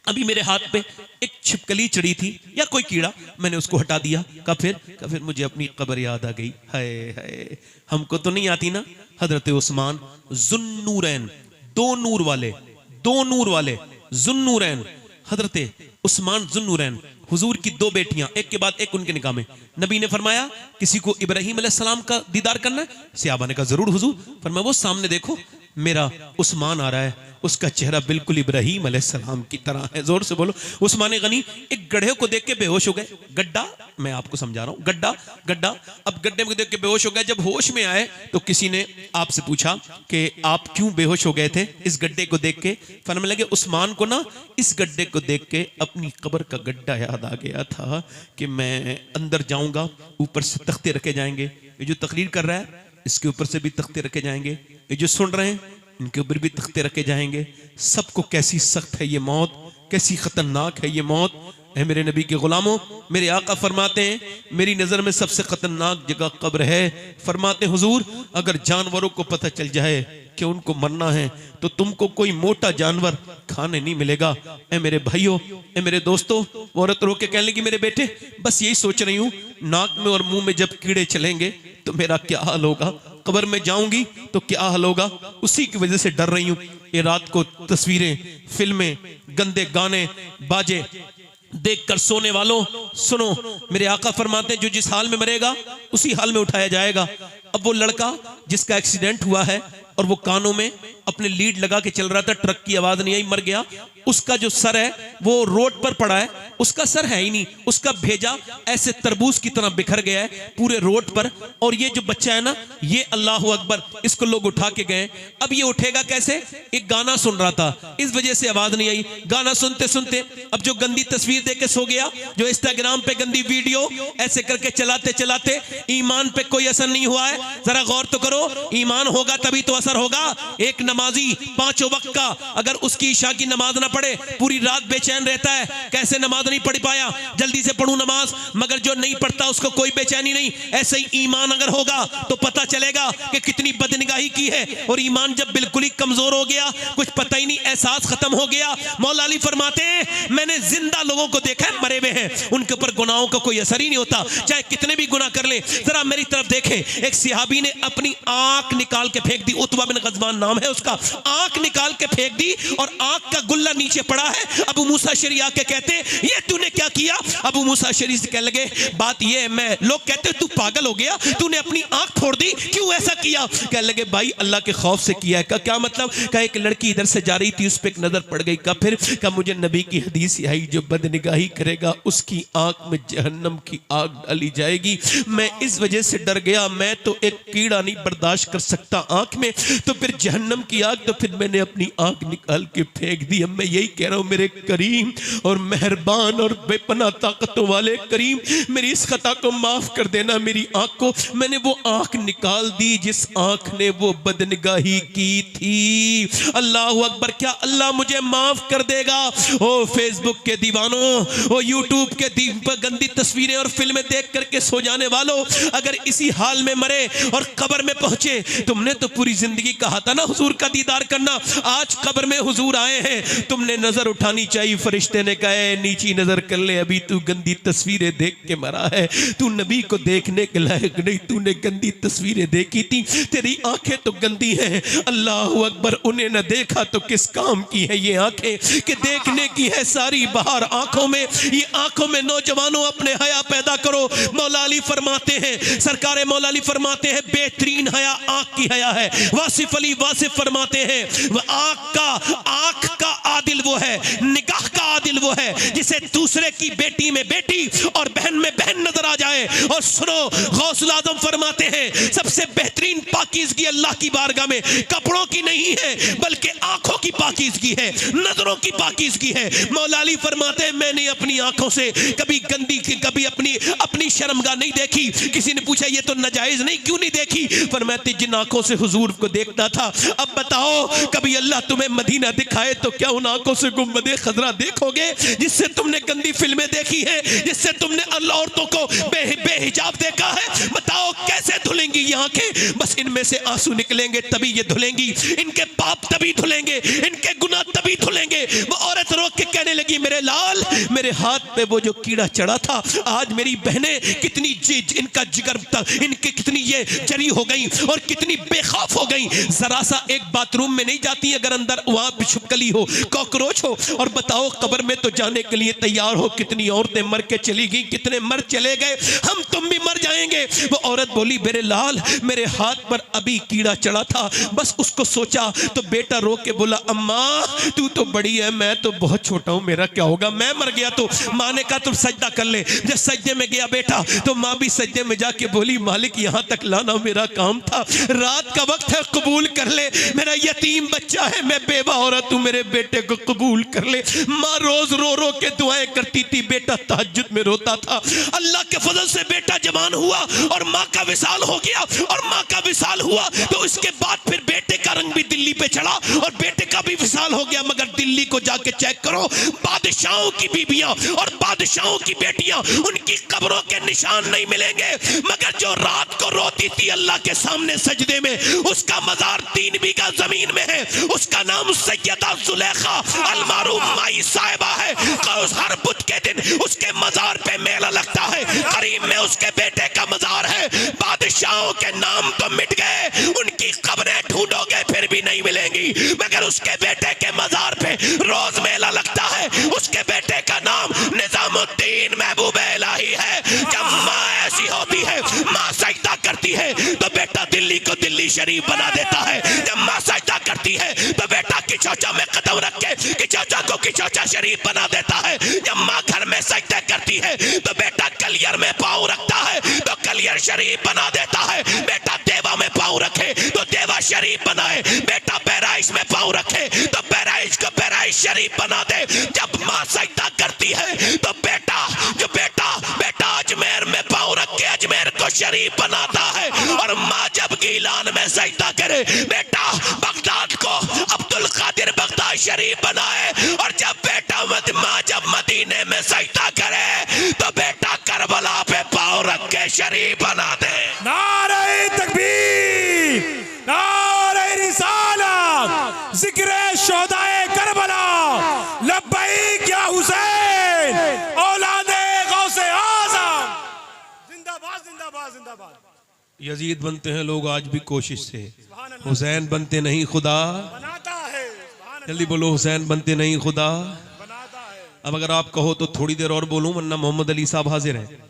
अभी मेरे हाथ पे एक छिपकली चढ़ी थी या कोई कीड़ा, मैंने उसको हटा दिया। कहा फिर मुझे अपनी कब्र याद आ गई। हाय हाय, हमको तो नहीं आती ना। हजरत उस्मान जुन्नूरैन, दो नूर वाले जुन्नूरैन, हजरत उस्मान जुन्नूरैन, हुजूर की दो बेटियां एक के बाद एक उनके निकाह में। नबी ने फरमाया किसी को इब्राहिम अलैहिस्सलाम का दीदार करना है? सहाबा ने कहा जरूर हुजूर। फरमाया वो सामने देखो, मेरा उस्मान आ रहा है, उसका चेहरा बिल्कुल इब्राहिम अलैहिस्सलाम की तरह है। जोर से बोलो। उस्मान गनी एक गड्ढे को देख के बेहोश हो गए। गड्ढा, मैं आपको समझा रहा हूं, गड्ढा। अब गड्ढे को देख के बेहोश हो गए। जब होश में आए तो किसी ने आपसे पूछा कि आप क्यों बेहोश हो गए थे इस गड्ढे को देख के? फरमाने लगे उस्मान को ना इस गड्ढे को देख के अपनी कब्र का गड्ढा याद आ गया था कि मैं अंदर जाऊंगा, ऊपर से तख्ते रखे जाएंगे। ये जो तकरीर कर रहा है इसके ऊपर से भी तख्ते रखे जाएंगे, ये जो सुन रहे हैं इनके ऊपर भी तख्ते रखे जाएंगे। सबको कैसी सख्त है ये मौत, कैसी खतरनाक है ये मौत। है मेरे नबी के गुलामों, मेरे आका फरमाते हैं मेरी नजर में सबसे खतरनाक जगह कब्र है। फरमाते हुजूर अगर जानवरों को पता चल जाए कि उनको मरना है तो तुमको कोई मोटा जानवर खाने नहीं मिलेगा। ए मेरे भाइयों, ए मेरे दोस्तों, औरत रो के कहने लगी मेरे बेटे बस यही सोच रही हूँ, नाक में और मुंह में जब कीड़े चलेंगे तो मेरा क्या हाल होगा, कब्र में जाऊंगी तो क्या हाल होगा, उसी की वजह से डर रही हूँ। ये रात को तस्वीरें, फिल्में, गंदे गाने, बाजे देखकर सोने वालों सुनो, मेरे आका फरमाते हैं जो जिस हाल में मरेगा उसी हाल में उठाया जाएगा। अब वो लड़का जिसका एक्सीडेंट हुआ है और वो कानों में अपने लीड लगा के चल रहा था, ट्रक की आवाज नहीं आई, मर गया। उसका जो सर है वो रोड पर पड़ा है, उसका सर है ही नहीं, उसका भेजा ऐसे तरबूज की तरह बिखर गया है पूरे रोड पर। और ये जो बच्चा है ना, ये अल्लाह अकबर, इसको लोग उठा के गए। अब ये उठेगा कैसे? एक गाना सुन रहा था, इस वजह से आवाज नहीं आई। गाना सुनते सुनते अब जो गंदी तस्वीर देख के सो गया, जो इंस्टाग्राम पे गंदी वीडियो ऐसे करके चलाते चलाते ईमान पे कोई असर नहीं हुआ है। जरा गौर तो करो, ईमान होगा तभी तो असर होगा। एक नमाजी 5 वक्त का अगर उसकी ईशा की नमाज ना पढ़े, पूरी रात बेचैन रहता है, कैसे नमाज नहीं पढ़ पाया, जल्दी से पढ़ूं नमाज, मगर जो नहीं पढ़ता उसको कोई बेचैनी नहीं। ऐसे ही ईमान अगर होगा तो पता चलेगा कि कितनी बदनिगाही की है। और ईमान जब बिल्कुल ही कमजोर हो गया, कुछ पता ही नहीं, एहसास खत्म हो गया। मौला अली फरमाते हैं मैंने जिंदा लोगों को देखा है, मरे हुए हैं, उनके ऊपर गुनाहों का कोई असर ही नहीं होता, चाहे कितने भी गुनाह कर ले। जरा मेरी तरफ देखे, एक सहाबी ने अपनी आंख निकाल के फेंक दी, उतबा बिन गज़वान नाम है उसका, आंख निकाल के फेंक दी और आंख का गुल्ला नीचे पड़ा है। अबू मूसा अशअरी आके कहते ये तूने क्या किया? अबू मूसा अशअरी से कहने लगे बात ये है, मैं लोग कहते तू पागल हो गया, तूने अपनी आंख फोड़ दी, क्यों ऐसा किया? कहने लगे भाई अल्लाह के खौफ से किया है। का क्या मतलब? का एक लड़की इधर से जा रही थी, उस पर एक नजर पड़ गई। का फिर का मुझे नबी की हदीस आई, जो बदनिगाही करेगा उसकी आंख में जहन्नम की आग डाली जाएगी। मैं इस वजह से डर गया, मैं तो एक कीड़ा नहीं बर्दाश्त कर सकता आंख में, तो फिर जहन्नम की आग, तो फिर मैंने अपनी आंख निकाल के फेंक दी। अब मैं यही कह रहा हूं मेरे करीम और मेहरबान और बेपनाह ताकतों वाले करीम, मेरी इस खता को माफ कर देना। मेरी आंख को, मैंने वो आंख निकाल दी जिस आंख ने वो बदनिगाही की थी। अल्लाह अकबर, क्या अल्लाह मुझे माफ कर देगा? ओ फेसबुक के दीवानों, ओ यूट्यूब के गंदी तस्वीरें और फिल्में देख करके सो जाने वालों, अगर इसी हाल में मरे और कब्र में पहुंचे, तुमने तो पूरी जिंदगी कहा था ना हुजूर का दीदार करना, आज कब्र में हुजूर आए हैं, तुमने नजर उठानी चाहिए। फरिश्ते ने कहा नीची नजर कर ले, अभी तू गंदी तस्वीरें देख के मरा है, तू नबी को देखने के लायक नहीं, तूने गंदी तस्वीरें देखी थी, तेरी आंखें तो गंदी हैं। अल्लाह अकबर, उन्हें न देखा तो किस काम की है ये आंखें कि देखने की है सारी बहार आंखों में। ये आंखों में नौजवानों अपने हया पैदा करो। मौला अली फरमाते हैं, सरकार मौला अली फरमाते हैं बेहतरीन हया आंख की हया है। वासिफ अली वासिफ फरमाते हैं वह आंख का आदिल वो है, निगाह का आदिल वो है जिसे दूसरे की बेटी में बेटी और बहन में बहन नजर आ जाए। और सुनो, गौसुल आजम फरमाते हैं सबसे बेहतरीन पाकीज़गी अल्लाह की बारगाह में कपड़ों की नहीं है बल्कि आंखों की पाकीज़गी है, नजरों की पाकीज़गी है। मौला अली फरमाते हैं मैंने अपनी आंखों से कभी गंदी, कभी अपनी शर्मगाह नहीं देखी। किसी ने पूछा ये तो नाजायज नहीं, क्यों नहीं देखी? फरमाते जिन आंखों से हुजूर को देखता था, अब बताओ कभी अल्लाह तुम्हें मदीना दिखाए तो क्या उन आंखों से गुंबदे खजरा देखोगे जिससे तुमने गंदी फिल्में देखी है, जिससे तुमने औरतों को बेहिजाब देखा है, बताओ कैसे धुलेंगी ये आंखें? बस इनमें से आंसू निकलेंगे तभी ये धुलेंगी, इनके पाप तभी धुलेंगे, इनके गुनाह तभी धुलेंगे। वो औरत रो के कहने लगी, मेरे लाल, मेरे हाथ पे वो जो कीड़ा चढ़ा था, आज मेरी बहनें कितनी इनका जिगर इनके कितनी ये जरी हो गई और कितनी बेखौफ हो गई। जरा सा एक बाथरूम में नहीं जाती अगर अंदर वहां छिपकली हो, कॉकरोच हो, और बताओ कब्र में तो जाने के लिए तैयार हो। कितनी औरतें मर के चली गई, कितने मर चले गए, हम तुम भी मर जाएंगे। वो औरत बोली, मेरे लाल, मेरे हाथ पर अभी कीड़ा चढ़ा था, बस उसको सोचा तो बेटा रो के बोला, अम्मा तू तो बड़ी है, मैं तो बहुत छोटा हूं, मेरा क्या होगा, मैं मर गया तो। माँ ने कहा तुम सजदा कर ले। जब सजदे में गया बेटा तो माँ भी सजदे में जाके बोली, मालिक यहाँ तक लाना मेरा काम था, रात का वक्त है, कबूल कर ले, मेरा यतीम बच्चा है, मैं बेवा औरत हूँ, मेरे बेटे को कबूल कर ले। माँ रोज रो रो के दुआएं करती थी, बेटा तहज्जुद में रोता था। अल्लाह के फजल से बेटा जवान हुआ और माँ का विसाल हो गया, और माँ का विसाल हुआ तो इसके बाद फिर बेटे का रंग भी दिल्ली पे चढ़ा और बेटे का भी विसाल हो गया। मगर दिल्ली को जाके चेक करो, बादशाहों की बीबियां और बादशाहों की बेटियां, उनकी कब्रों के निशान नहीं मिलेंगे। मगर जो रात को रोती थी अल्लाह के सामने सजदे में, उसका मजार 3 बीघा जमीन में है, उसका नाम सैयदा जुलेखा अलमारूम माई साहिबा है। हर बुध के दिन उसके मजार पे मेला लगता है, करीब में उसके बेटे का मजार है। बादशाहों के नाम तो मिट गए, उनकी कब्रें ढूंढोगे फिर भी नहीं मिलेंगी, मगर उसके बेटे के मजार पे रोज मेला लगता है। उसके बेटे का नाम निजामुद्दीन महबूब इलाही है। जब माँ ऐसी होती है, माँ सजदा करती है तो बेटा दिल्ली को दिल्ली शरीफ बना देता है। जब माँ सजदा करती है तो बेटा किचौचा में कदम रख के किचौचा को किचौचा शरीफ बना देता है। जब माँ घर में सजदा करती है तो बेटा कलियर में पाँव रखता है तो कलियर शरीफ बना देता है। बेटा देवा में पाँव रखे तो देवा शरीफ बनाए, बेटा बहराइच में पाँव रखे तो बहराइच को बहराइच शरीफ बना दे। जब माँ सजदा करती है तो बेटा अजमेर में पाँव रख के अजमेर को शरीफ बनाता है। और माँ जब गीलान में सजदा करे, बेटा बगदाद को अब्दुल कादिर बगदाद शरीफ बनाए। और जब बेटा माँ जब मदीने में सजदा करे तो बेटा करबला पे पाँव रख के शरीफ बना दे। नारे तकबीर, नारे रिसालत, जिक्र शोहदाए करबला, लब्बैक या हुसैन, औलादे गौसे आज़म, जिंदाबाद जिंदाबाद जिंदाबाद। यजीद बनते हैं लोग आज भी कोशिश से, हुसैन बनते नहीं खुदा बनाता है। जल्दी बोलो, हुसैन बनते नहीं खुदा बनाता है। अब अगर आप कहो तो थोड़ी देर और बोलूं, वरना मोहम्मद अली साहब हाजिर हैं।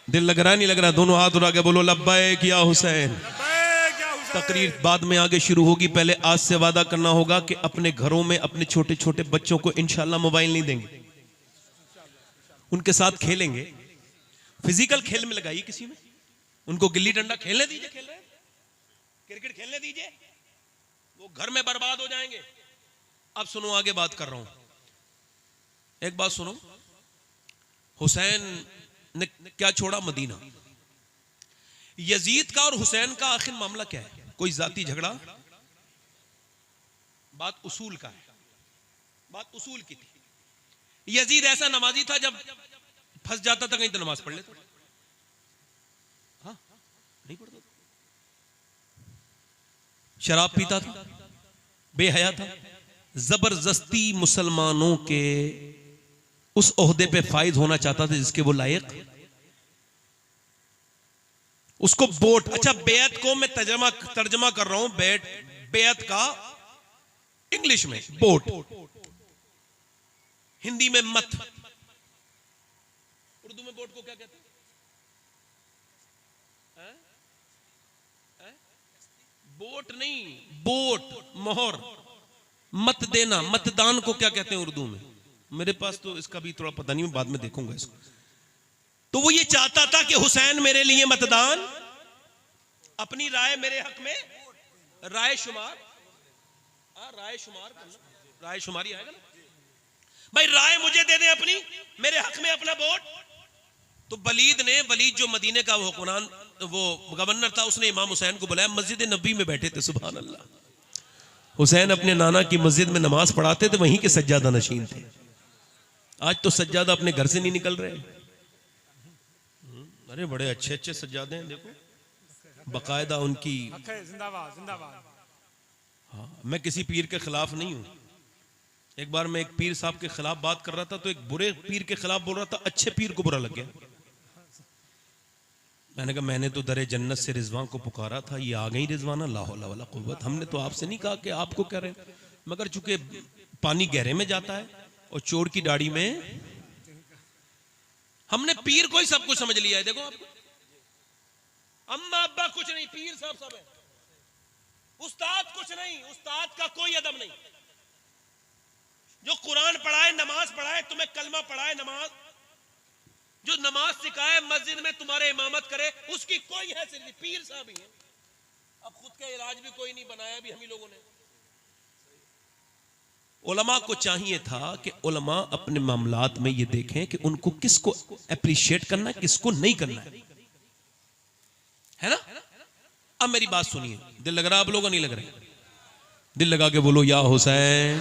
दिल लग रहा है नहीं लग रहा? दोनों हाथ उठा के बोलो, लब्बैक या हुसैन। तकरीर बाद में आगे शुरू होगी, पहले आज से वादा करना होगा कि अपने घरों में अपने छोटे छोटे बच्चों को इंशाल्लाह मोबाइल नहीं देंगे, उनके साथ खेलेंगे। फिजिकल खेल में लगाइए, किसी में उनको गिल्ली डंडा खेलने दीजिए, खेल रहे क्रिकेट खेलने दीजिए, वो घर में बर्बाद हो जाएंगे। अब सुनो, आगे बात कर रहा हूं, एक बात सुनो। हुसैन ने क्या छोड़ा? मदीना। यजीद का और हुसैन का आखिर मामला क्या है? कोई जाती झगड़ा? बात उसूल का है, बात उसूल की थी। यजीद ऐसा नमाजी था, जब फंस जाता था कहीं तो नमाज पढ़ लेता, हाँ नहीं पढ़ता, शराब पीता था, बेहया था, जबरदस्ती मुसलमानों के उस ओहदे पे फायद होना चाहता था जिसके वो लायक। उसको बोट, अच्छा बेयत को मैं तर्जमा कर रहा हूं, बेयत का इंग्लिश में बोट, हिंदी में मत, उर्दू में बोट को क्या कहते हैं? बोट नहीं, बोट मोहर, मत देना, मतदान को क्या कहते हैं उर्दू में? मेरे पास तो इसका भी थोड़ा पता नहीं, बाद में देखूंगा इसको। तो वो ये चाहता था कि हुसैन मेरे लिए मतदान, अपनी राय मेरे हक में, राय शुमार, राय शुमारी आएगा ना भाई, राय मुझे दे दे अपनी, मेरे हक में अपना वोट। तो वलीद जो मदीने का वो हुक्मरान, वो गवर्नर था, उसने इमाम हुसैन को बुलाया, मस्जिद नबी में बैठे थे। सुभान अल्लाह। हुसैन अपने नाना की मस्जिद में नमाज पढ़ाते थे, वहीं के सज्जादा नशीन थे। आज तो सज्जादा अपने घर से नहीं निकल रहे, अरे बड़े अच्छे अच्छे सज्जादे हैं, देखो बाकायदा उनकी। हक है, जिंदाबाद जिंदाबाद। हाँ, मैं किसी पीर के खिलाफ नहीं हूं। एक बार मैं एक पीर साहब के खिलाफ बात कर रहा था तो एक बुरे पीर के खिलाफ बोल रहा था, अच्छे पीर को बुरा लग गया। मैंने कहा मैंने तो दरे जन्नत से रिजवान को पुकारा था, ये आ गई रिजवाना, ला हौला वला कुव्वत। हमने तो आपसे नहीं कहा कि आपको कह रहे हैं, मगर चूंकि पानी गहरे में जाता है और चोर की दाढ़ी में, हमने पीर को ही सब कुछ समझ लिया है। देखो आपको अम्मा अब्बा कुछ नहीं, पीर साहब सब है। उस्ताद कुछ नहीं, उस्ताद का कोई अदब नहीं। जो कुरान पढ़ाए, नमाज पढ़ाए, तुम्हें कलमा पढ़ाए, नमाज जो नमाज सिखाए, मस्जिद में तुम्हारे इमामत करे, उसकी कोई हैसियत नहीं। पीर साहब ही है। अब खुद का इलाज भी कोई नहीं बनाया भी हम ही लोगों ने। उलमा को चाहिए था कि उलमा अपने मामलात में ये देखें कि उनको किसको अप्रिशिएट करना है, किसको नहीं करना है ना। अब मेरी बात सुनिए, दिल लग रहा आप लोगों नहीं लग रहा? दिल लगा के बोलो या हुसैन।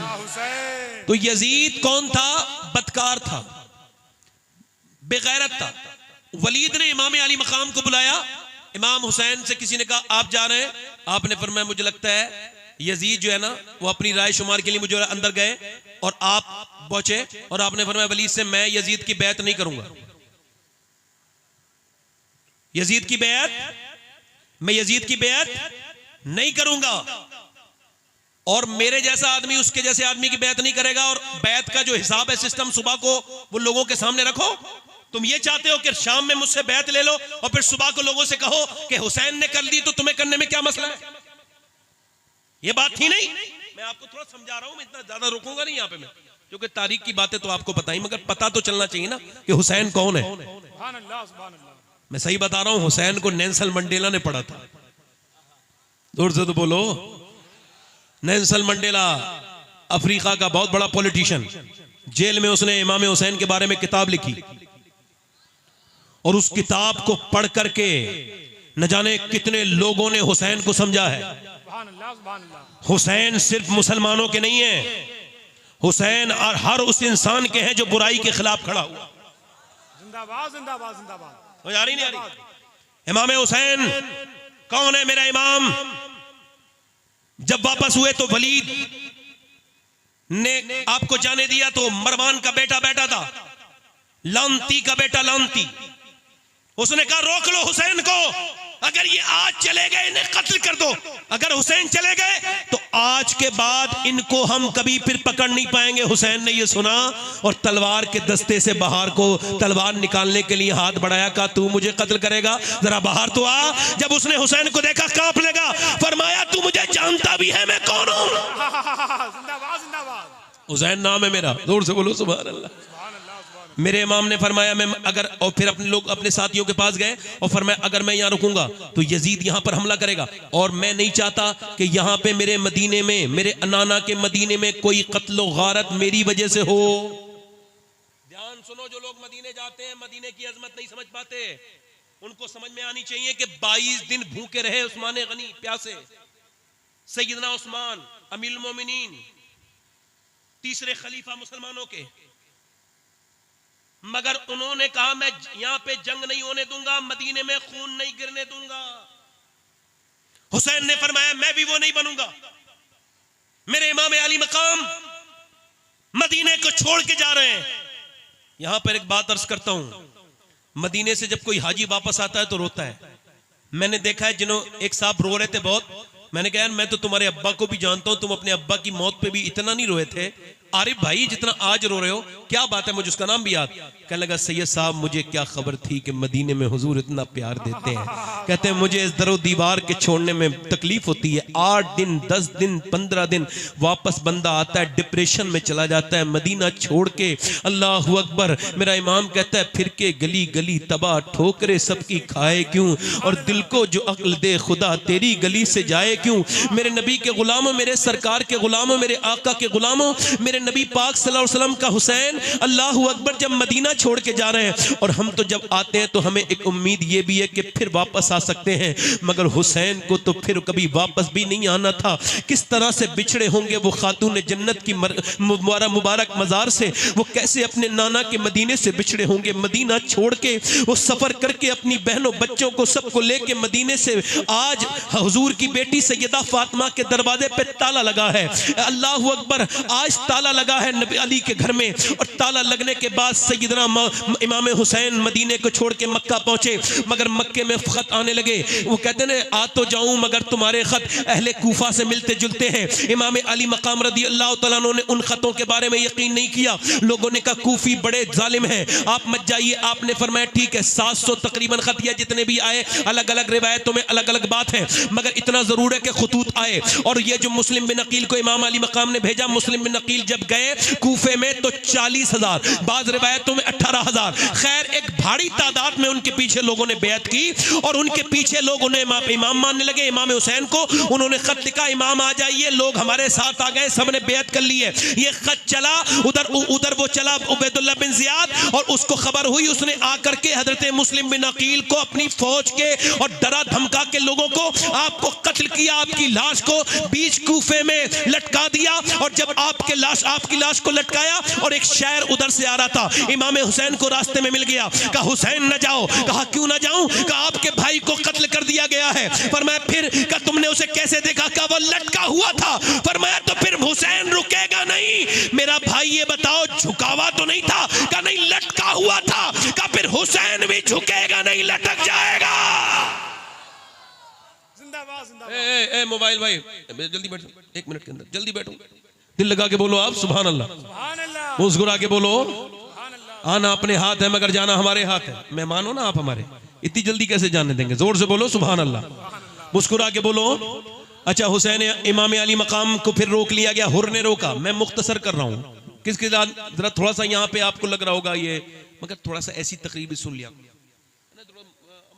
तो यजीद कौन था? बदकार था, बेगैरत था। वलीद ने इमाम अली मकाम को बुलाया। इमाम हुसैन से किसी ने कहा आप जा रहे हैं? आपने फरमाया मुझे लगता है यजीद जो है ना वो अपनी राय शुमार के लिए मुझे अंदर गए और आप पहुंचे और आपने फरमाया वलीद से मैं यजीद की बैत नहीं करूंगा। यजीद की बैत, मैं यजीद की बैत नहीं करूंगा और मेरे जैसा आदमी उसके जैसे आदमी की बैत नहीं करेगा। और बैत का जो हिसाब है, सिस्टम, सुबह को वो लोगों के सामने रखो। तुम ये चाहते हो कि शाम में मुझसे बैत ले लो और फिर सुबह को लोगों से कहो कि हुसैन ने कर दी तो तुम्हें करने में क्या मसला है? ये बात थी नहीं। मैं आपको थोड़ा समझा रहा हूं, मैं इतना ज्यादा रोकूंगा नहीं यहाँ पे मैं, क्योंकि तारीख की बातें तो आपको पता ही, मगर पता तो चलना चाहिए ना कि हुसैन कौन है। सुभान अल्लाह, सुभान अल्लाह। मैं सही बता रहा हूं, हुसैन को नेल्सन मंडेला ने पढ़ा था। दूर से तो बोलो। नेल्सन मंडेला अफ्रीका का बहुत बड़ा पॉलिटिशियन, जेल में उसने इमाम हुसैन के बारे में किताब लिखी और उस किताब को पढ़ करके न जाने कितने लोगों ने हुसैन को समझा है। सुभान अल्लाह, सुभान अल्लाह। हुसैन सिर्फ मुसलमानों के नहीं है, हुसैन और हर उस इंसान के हैं जो बुराई के खिलाफ खड़ा हुआ। जिंदाबाद जिंदाबाद जिंदाबाद। आ रही नहीं आ रही? इमाम हुसैन कौन है? मेरा इमाम। जब वापस हुए तो वलीद ने आपको जाने दिया तो मरवान का बेटा बैठा था, लांती का बेटा लांती। उसने कहा रोक लो हुसैन को, अगर ये आज चले गए इन्हें कत्ल कर दो। अगर हुसैन चले गए तो आज के बाद इनको हम कभी फिर पकड़ नहीं पाएंगे। हुसैन ने ये सुना और तलवार के दस्ते से बाहर को तलवार निकालने के लिए हाथ बढ़ाया। कहा तू मुझे कत्ल करेगा, जरा बाहर तो आ। जब उसने हुसैन को देखा कांप लगा, फरमाया तू मुझे जानता भी है मैं कौन हूं? जिंदाबाद जिंदाबाद। हुसैन नाम है मेरा। जोर से बोलो सुभान अल्लाह। मेरे इमाम ने फरमाया मैं अगर, और फिर अपने लोग अपने साथियों के पास गए और फरमाया अगर मैं यहां रुकूंगा तो यजीद यहां पर हमला करेगा और मैं नहीं चाहता कि यहां पे मेरे मदीने में, मेरे अनाना के मदीने में कोई कत्लो गारत मेरी वजह से हो। ध्यान सुनो, जो लोग मदीने जाते हैं मदीने की अजमत नहीं समझ पाते, उनको समझ में आनी चाहिए कि 22 दिन भूखे रहे उस्मान गनी प्यासे। सैयदना उस्मान अमीरुल मोमिनीन, तीसरे खलीफा मुसलमानों के, मगर उन्होंने कहा मैं यहां पे जंग नहीं होने दूंगा, मदीने में खून नहीं गिरने दूंगा। हुसैन ने फरमाया मैं भी वो नहीं बनूंगा। मेरे इमाम अली मकाम मदीने को छोड़ के जा रहे हैं। यहां पर एक बात अर्ज करता हूं, मदीने से जब कोई हाजी वापस आता है तो रोता है। मैंने देखा है एक साहब रो रहे थे बहुत। मैंने कहा मैं तो तुम्हारे अब्बा को भी जानता हूं, तुम अपने अब्बा की मौत पे भी इतना नहीं रोए थे आरिफ भाई जितना आज रो रहे हो, क्या बात है? मुझे उसका नाम भी याद। कहने लगा सैयद साहब मुझे क्या खबर थी कि मदीने में हुजूर इतना प्यार देते हैं। कहते हैं मुझे इस दरो दीवार के छोड़ने में तकलीफ होती है। 8 दिन 10 दिन 15 दिन वापस बंदा आता है, डिप्रेशन में चला जाता है मदीना छोड़ के। अल्लाह अकबर। मेरा इमाम कहता है फिर के गली गली तबाह ठोकरे सबकी खाए क्यों, और दिल को जो अक्ल दे खुदा तेरी गली से जाए क्यों। मेरे नबी के गुलामों, मेरे सरकार के गुलामों, मेरे आका के गुलामों, मेरे मेरे नबी पाक सल्लल्लाहु अलैहि वसल्लम का हुसैन अल्लाहु अकबर जब मदीना छोड़ के जा रहे हैं, और हम तो जब आते हैं तो हमें एक उम्मीद ये भी है कि फिर वापस आ सकते हैं, मगर हुसैन को तो फिर कभी वापस भी नहीं आना था। किस तरह से बिछड़े होंगे वो खातून जन्नत की मुबारक मजार से, वो कैसे अपने नाना के मदीने से बिछड़े होंगे। मदीना छोड़ के वो सफर करके अपनी बहनों बच्चों को सबको लेके मदीने से आज हुजूर की बेटी सैयदा फातिमा के दरवाजे पे ताला लगा है। अल्लाहु अकबर, आज ताला लगा है नबी अली के घर में, और ताला लगने के बाद सैयदना इमाम हुसैन मदीने को छोड़ के मक्का पहुंचे, मगर मक्के में खत आने लगे। वो कहते हैं आ तो जाऊं मगर तुम्हारे खत अहले कूफा से मिलते जुलते हैं। इमाम अली मकाम रदी अल्लाह तआला अन्हु ने उन खतों के बारे में यकीन नहीं किया। लोगों ने कहा कूफी बड़े जालिम हैं, आप मत जाइए। आपने फरमाया ठीक है, 700 तकरीबन खत या जितने भी आए, अलग अलग रिवायतों में अलग अलग बात है, मगर इतना जरूर है कि खतूत आए। और ये जो मुस्लिम बिन अकील को इमाम अली मकाम ने भेजा, मुस्लिम बिन अकील जब गए कूफे में तो 40,000, बाज रिवायतों में 18,000, खैर एक भारी तादाद में उनके पीछे लोगों ने बैत की, और उनके पीछे लोग उन्हें इमाम मानने लगे। इमाम हुसैन को उन्होंने खत लिखा, इमाम आ जाइए, लोग हमारे साथ आ गए, सबने बैत कर ली है। ये खत चला उधर वो चला उबैदुल्लाह बिन जियाद, और उसको खबर हुई, उसने आकर के हजरत मुस्लिम बिन अकील को अपनी फौज के और डरा धमका के लोगों को आपको कत्ल किया, आपकी लाश को बीच कूफे में लटका दिया। और जब आपकी लाश को लटकाया और एक शायर उधर से आ रहा था, इमाम हुसैन को रास्ते में मिल गया, कहा हुसैन न जाओ। कहा क्यों ना जाऊं? कहा आपके भाई को कत्ल कर दिया गया है। फरमाया फिर? कहा तुमने उसे कैसे देखा? कहा वो लटका हुआ था। फरमाया तो फिर हुसैन रुकेगा नहीं, मेरा भाई ये बताओ झुकावा तो नहीं था? कहा नहीं, लटका हुआ था। कहा फिर हुसैन भी झुकेगा नहीं, लटक जाएगा। जिंदाबाद जिंदाबाद। मोबाइल भाई जल्दी बैठो, 1 मिनट के अंदर जल्दी बैठो, दिल लगा के बोलो आप सुभान अल्लाह, सुभान अल्लाह, मुस्कुरा के बोलो सुभान अल्लाह। आना अपने हाथ है मगर जाना हमारे हाथ है। मेहमान हो ना आप हमारे, इतनी जल्दी कैसे जाने देंगे? जोर से बोलो सुभान अल्लाह, मुस्कुरा के बोलो। अच्छा, हुसैन इमाम अली मकाम को फिर रोक लिया गया, हुर ने रोका। मैं मुख्तसर कर रहा हूँ, किसके साथ जरा थोड़ा सा यहाँ पे आपको लग रहा होगा ये, मगर थोड़ा सा ऐसी तकरीर भी सुन लिया,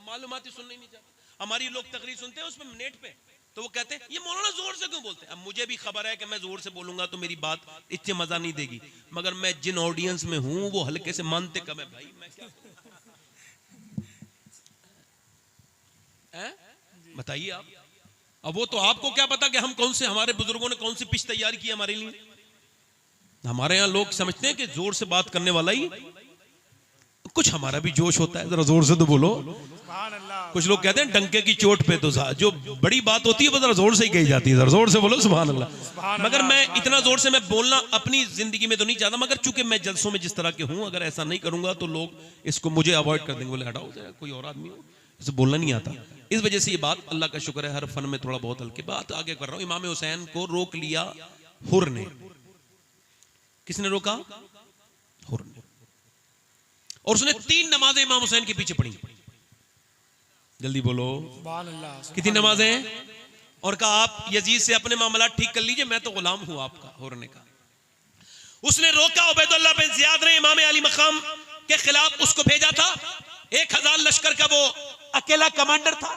मालूमाती सुननी नहीं चाहते। हमारी लोग तकरीर सुनते हैं उसमें नेट पे, तो वो कहते हैं ये मौलाना जोर से क्यों बोलते हैं? अब मुझे भी खबर है कि मैं जोर से बोलूंगा तो मेरी बात इतने मजा नहीं देगी, मगर मैं जिन ऑडियंस में हूं वो हल्के से मानते कम है भाई, मैं क्या बताइए आप। अब वो तो आपको क्या पता कि हम कौन से, हमारे बुजुर्गों ने कौन सी पिच तैयार की हमारे लिए। हमारे यहाँ लोग समझते हैं कि जोर से बात करने वाला ही, कुछ हमारा भी जोश होता है, जरा जोर से तो बोलो। कुछ लोग कहते हैं डंके की चोट पे तो जो बड़ी बात होती है वो जरा जोर से ही कही जाती है, जरा जोर से बोलो सुभान अल्लाह। मगर मैं इतना जोर से मैं बोलना अपनी जिंदगी में तो नहीं चाहता, मगर चूंकि मैं जलसों में जिस तरह के हूं, अगर ऐसा नहीं करूंगा तो लोग इसको मुझे अवॉइड कर देंगे, बोले हटाओ कोई और आदमी हो, इसे बोलना नहीं आता। इस वजह से ये बात, अल्लाह का शुक्र है हर फन में थोड़ा बहुत हल्के बात आगे कर रहा हूं। इमाम हुसैन को रोक लिया हुर ने। किसने रोका? हुर ने। और उसने 3 नमाजें इमाम हुसैन के पीछे पढ़ी। जल्दी बोलो कितनी नमाजें? और कहा आप यजीद से अपने मामला ठीक कर लीजिए, मैं तो गुलाम हूं आपका। हुर ने कहा, उसने रोका। उबैदुल्लाह बिन जियाद ने इमाम अली मकाम के खिलाफ उसको भेजा था, 1000 लश्कर का वो अकेला कमांडर था।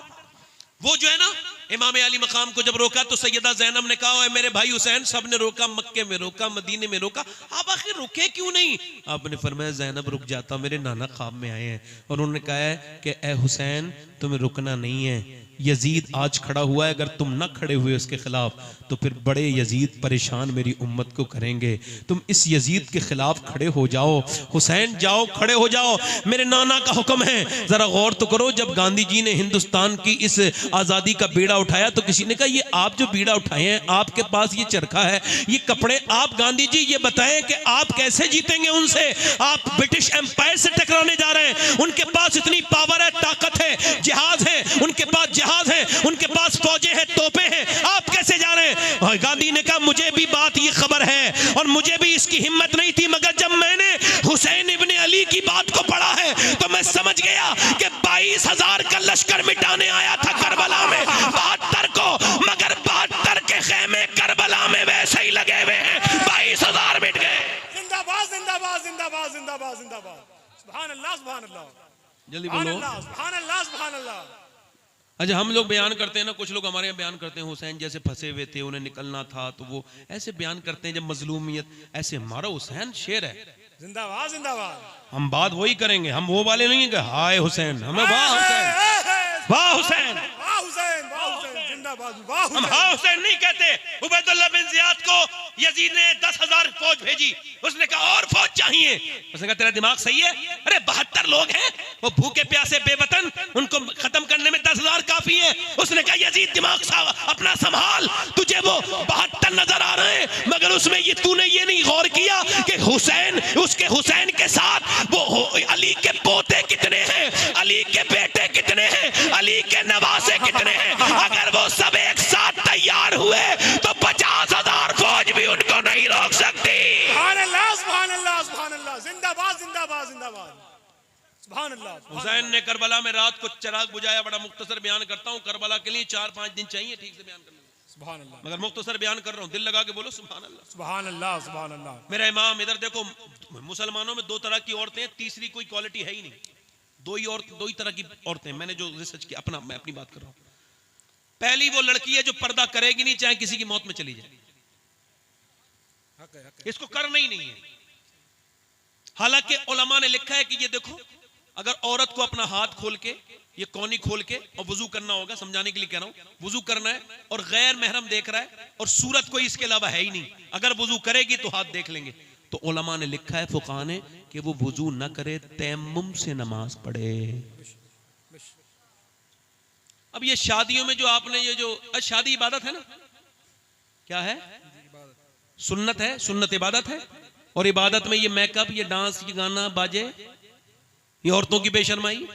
वो जो है ना, इमाम अली मकाम को जब रोका तो सैयदा ज़ैनब ने कहा मेरे भाई हुसैन, सब ने रोका, मक्के में रोका, मदीने में रोका, आप आखिर रुके क्यों नहीं? आपने फरमाया ज़ैनब रुक जाता, मेरे नाना ख्वाब में आए हैं और उन्होंने कहा है कि ए हुसैन तुम्हें रुकना नहीं है, यजीद आज खड़ा हुआ है, अगर तुम ना खड़े हुए उसके खिलाफ तो फिर बड़े यजीद परेशान मेरी उम्मत को करेंगे, तुम इस यजीद के खिलाफ खड़े हो जाओ। हुसैन जाओ, खड़े हो जाओ, मेरे नाना का हुक्म है। जरा गौर तो करो, जब गांधी जी ने हिंदुस्तान की इस आज़ादी का बीड़ा उठाया तो किसी ने कहा ये आप जो बीड़ा उठाए हैं, आपके पास ये चरखा है, ये कपड़े, आप गांधी जी ये बताएं कि आप कैसे जीतेंगे उनसे? आप ब्रिटिश एम्पायर से टकराने जा रहे हैं, उनके पास इतनी पावर है, ताकत है, जहाज है, उनके पास जहाज है, उनके पास फौजें हैं, तोपे हैं, आप कैसे जा रहे हैं? और गांधी ने कहा मुझे भी बात ये खबर है और मुझे भी इसकी हिम्मत नहीं थी, मगर जब मैंने हुसैन इब्ने अली की बात को पढ़ा है तो मैं समझ गया कि 22,000 का लश्कर मिटाने आया था करबला में 72 को, मगर 72 के खेमे करबला में वैसे ही लगे हुए हैं, 22,000 मिट गए। जिंदाबाद जिंदाबाद जिंदाबाद जिंदाबाद जिंदाबाद, सुभान अल्लाह सुभान अल्लाह, जल्दी बोलो सुभान अल्लाह सुभान अल्लाह। अच्छा, हम लोग बयान करते हैं ना, कुछ लोग हमारे यहाँ बयान करते हैं हुसैन जैसे फंसे हुए थे, उन्हें निकलना था, तो वो ऐसे बयान करते हैं जब मजलूमियत। ऐसे हमारा हुसैन शेर है, जिंदाबाद जिंदाबाद। हम बात वही करेंगे, हम वो वाले नहीं कि हाय हुसैन, हमें वाह हुसैन, वाह हुसैन, वाह हुसैन, वाह हुसैन, जिंदाबाद, वाह हम हुसैन। हाँ हुसैन नहीं कहते। उबैदुल्लाह बिन जियाद को यजीद ने 10,000 फौज भेजी, उसने कहा और फौज चाहिए, उसने कहा तेरा दिमाग सही है, अरे 72 लोग हैं वो भूखे प्यासे बेवतन, उनको खत्म करने में 10,000 काफी है। उसने कहा यजीद दिमाग अपना संभाल, तुझे वो 72 नजर आ रहे हैं, मगर उसमें ये तूने ये नहीं गौर किया कि हुसैन, उसके हुसैन के साथ वो अली के पोते कितने हैं, अली के बेटे कितने हैं, अली के नवासे कितने हैं। अगर वो सब एक साथ तैयार हुए तो 50,000 फौज भी उनको नहीं रोक सकती। सुभान अल्लाह, सुभान अल्लाह, सुभान अल्लाह, जिंदाबाद जिंदाबाद जिंदाबाद, सुभान अल्लाह। हुसैन ने करबला में रात को चिराग बुझाया। बड़ा मुख्तसर बयान करता हूँ, करबला के लिए 4-5 दिन चाहिए ठीक से बयान करने में, सुभान अल्लाह, मगर मुख्तसर बयान कर रहा हूँ, दिल लगा के बोलो सुभान अल्लाह, सुभान अल्लाह, सुभान अल्लाह। मेरा इमाम। इधर देखो, मुसलमानों में 2 तरह की औरतें हैं, तीसरी कोई क्वालिटी है ही नहीं, दो ही तरह की औरतें। मैंने जो रिसर्च किया, मैं अपनी बात कर रहा हूँ। पहली वो लड़की है जो पर्दा करेगी नहीं, चाहे किसी की मौत में चली जाए, हक है, हक है। इसको करना ही नहीं है। हालांकि उलमा ने लिखा है कि ये देखो, अगर औरत को अपना हाथ खोल के, ये कौनी खोल के, और वुजू करना होगा, समझाने के लिए कह रहा हूं, वुजू करना है और गैर महरम देख रहा है और सूरत कोई इसके अलावा है ही नहीं, अगर वुजू करेगी तो हाथ देख लेंगे, तो उलमा ने लिखा है, फुकाहा ने, कि वो वुजू न करे, तयम्मुम से नमाज पढ़े। अब ये शादियों में जो आपने ये जो शादी इबादत है ना, क्या है, सुन्नत है, सुन्नत इबादत है, और इबादत में ये मेकअप, ये डांस, ये गाना बाजे, ये औरतों की बेशर्माई,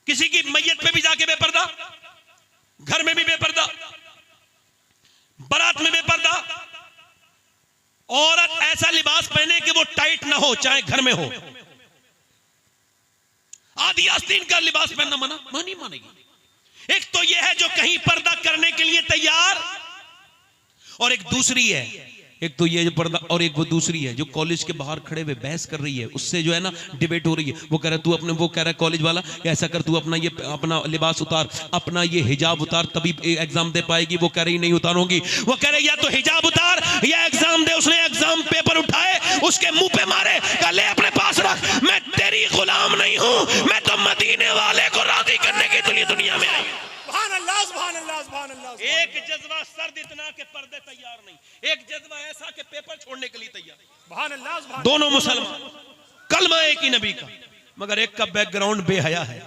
किसी की मैयत पे भी जाके बेपर्दा, घर में भी बेपर्दा, बारात में बेपर्दा, औरत ऐसा लिबास पहने कि वो टाइट ना हो, चाहे घर में हो। आदि आस्तीन का लिबास पहनना मना, नहीं मानेगी। एक तो ये है जो कहीं पर्दा करने के लिए तैयार, और एक दूसरी है, एक तो ये जो पर्दा, और एक वो दूसरी है जो कॉलेज के बाहर खड़े हुए बहस कर रही है, उससे जो है ना डिबेट हो रही है। वो कह रहा है तू अपने, वो कह रहा है कॉलेज वाला ऐसा कर, तू अपना ये अपना लिबास उतार, अपना ये हिजाब उतार, तभी एग्जाम दे पाएगी। वो कह रही नहीं उतारूंगी। वो कह रही या तो हिजाब उतार या एग्जाम दे। उसने एग्जाम पेपर उठाए, उसके मुंह पे मारे, कहा ले अपने पास रख, मैं तेरी गुलाम नहीं हूं, मैं तो मदीने वाले को राजी करने के लिए दुनिया में आई। सुभान अल्लाह, सुभान अल्लाह, सुभान अल्लाह। एक जज्बा सर्द इतना के पर्दे तैयार नहीं, एक जज्बा ऐसा के पेपर छोड़ने के लिए तैयार। सुभान अल्लाह, सुभान दोनों मुसलमान, कलमा एक ही नबी का, मगर एक का बैकग्राउंड बेहया है,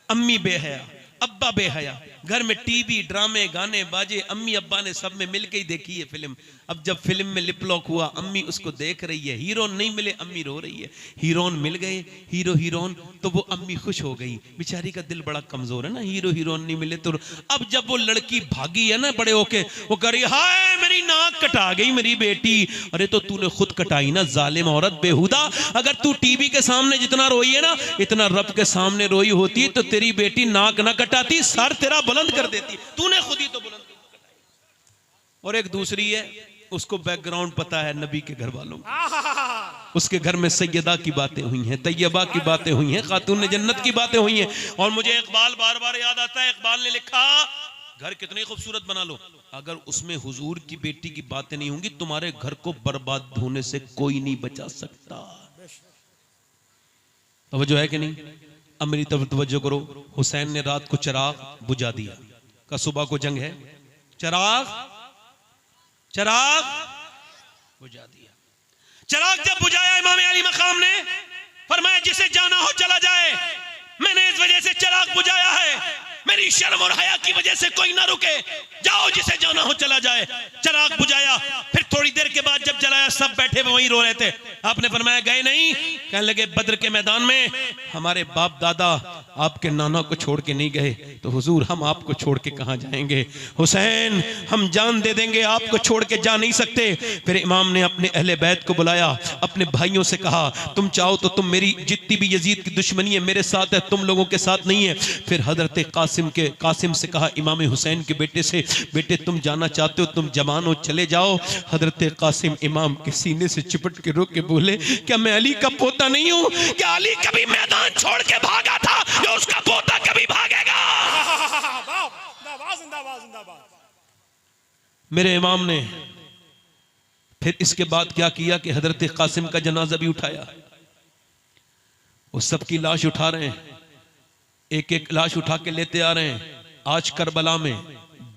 अम्मी बेहया, अब्बा बेहया, घर में टीवी, ड्रामे, गाने बाजे, अम्मी अब्बा ने सब में मिलके ही देखी है फिल्म। अब जब फिल्म में लिप लॉक हुआ, अम्मी उसको देख रही है, हीरोन नहीं मिले, अम्मी रो रही है। हीरोन मिल गए, हीरो हीरोइन, तो वो अम्मी खुश हो गई। बेचारी का दिल बड़ा कमजोर है ना, हीरो हीरोइन नहीं मिले तो। अब जब वो लड़की भागी है ना बड़े होके, वो कह रही हाय मेरी नाक कटा गई मेरी बेटी। अरे तो तूने खुद कटाई ना, जालिम औरत बेहुदा। अगर तू टीवी के सामने जितना रोई है ना, इतना रब के सामने रोई होती तो तेरी बेटी नाक ना कटाती, सर तेरा बुलंद कर देती, तूने खुद ही तो बुलंद कर। और एक दूसरी है, उसको बैकग्राउंड पता है नबी के घर वालों को, उसके घर में सैयदा की बातें हुई हैं, तैयबा की बातें हुई हैं, खातून जन्नत की बातें हुई हैं। और मुझे इकबाल बार बार याद आता है, इकबाल ने लिखा, घर कितनी खूबसूरत बना लो, अगर उसमें हुजूर की बेटी की बातें नहीं होंगी, तुम्हारे घर को बर्बाद होने से कोई नहीं बचा सकता। तवज्जो है कि नहीं? अब मेरी तरफ तवज्जो करो। हुसैन ने रात को चिराग बुझा दिया, का सुबह को जंग है, चिराग बुझा दिया। चिराग जब बुझाया इमाम अली मकाम ने फरमाया जिसे जाना हो चला जाए, मैंने इस वजह से चिराग बुझाया है, मेरी शर्म और हया की वजह से कोई ना रुके, जाओ जिसे जाना हो चला जाए। चिराग बुझाया, फिर थोड़ी देर के बाद जब जलाया, सब बैठे हुए वहीं रो रहे थे। आपने फरमाया गए नहीं? कहने लगे बद्र के मैदान में हमारे बाप दादा आपके नाना को छोड़ के नहीं गए, तो हुजूर हम आपको छोड़ के कहां जाएंगे? हुसैन हम जान दे देंगे, आपको छोड़ के जा नहीं सकते। फिर इमाम ने अपने अहले बैत को बुलाया, अपने भाइयों से कहा तुम चाहो तो तुम, मेरी जितनी भी यजीद की दुश्मनी है मेरे साथ है, तुम लोगों के साथ नहीं है। फिर हजरत कासिम से कहा, इमाम हुसैन के बेटे से, बेटे तुम जाना चाहते हो, तुम जवान हो, चले जाओ। हजरत कासिम इमाम के सीने से चिपट के रो के बोले, क्या मैं अली का पोता नहीं हूं? क्या अली कभी मैदान छोड़ के भागा था जो उसका पोता कभी भागेगा? जिंदाबाद जिंदाबाद जिंदाबाद। मेरे इमाम ने फिर इसके बाद क्या किया कि हजरत कासिम का जनाजा भी उठाया। वो सबकी लाश उठा रहे हैं, एक एक लाश उठा के लेते आ रहे हैं। आज करबला में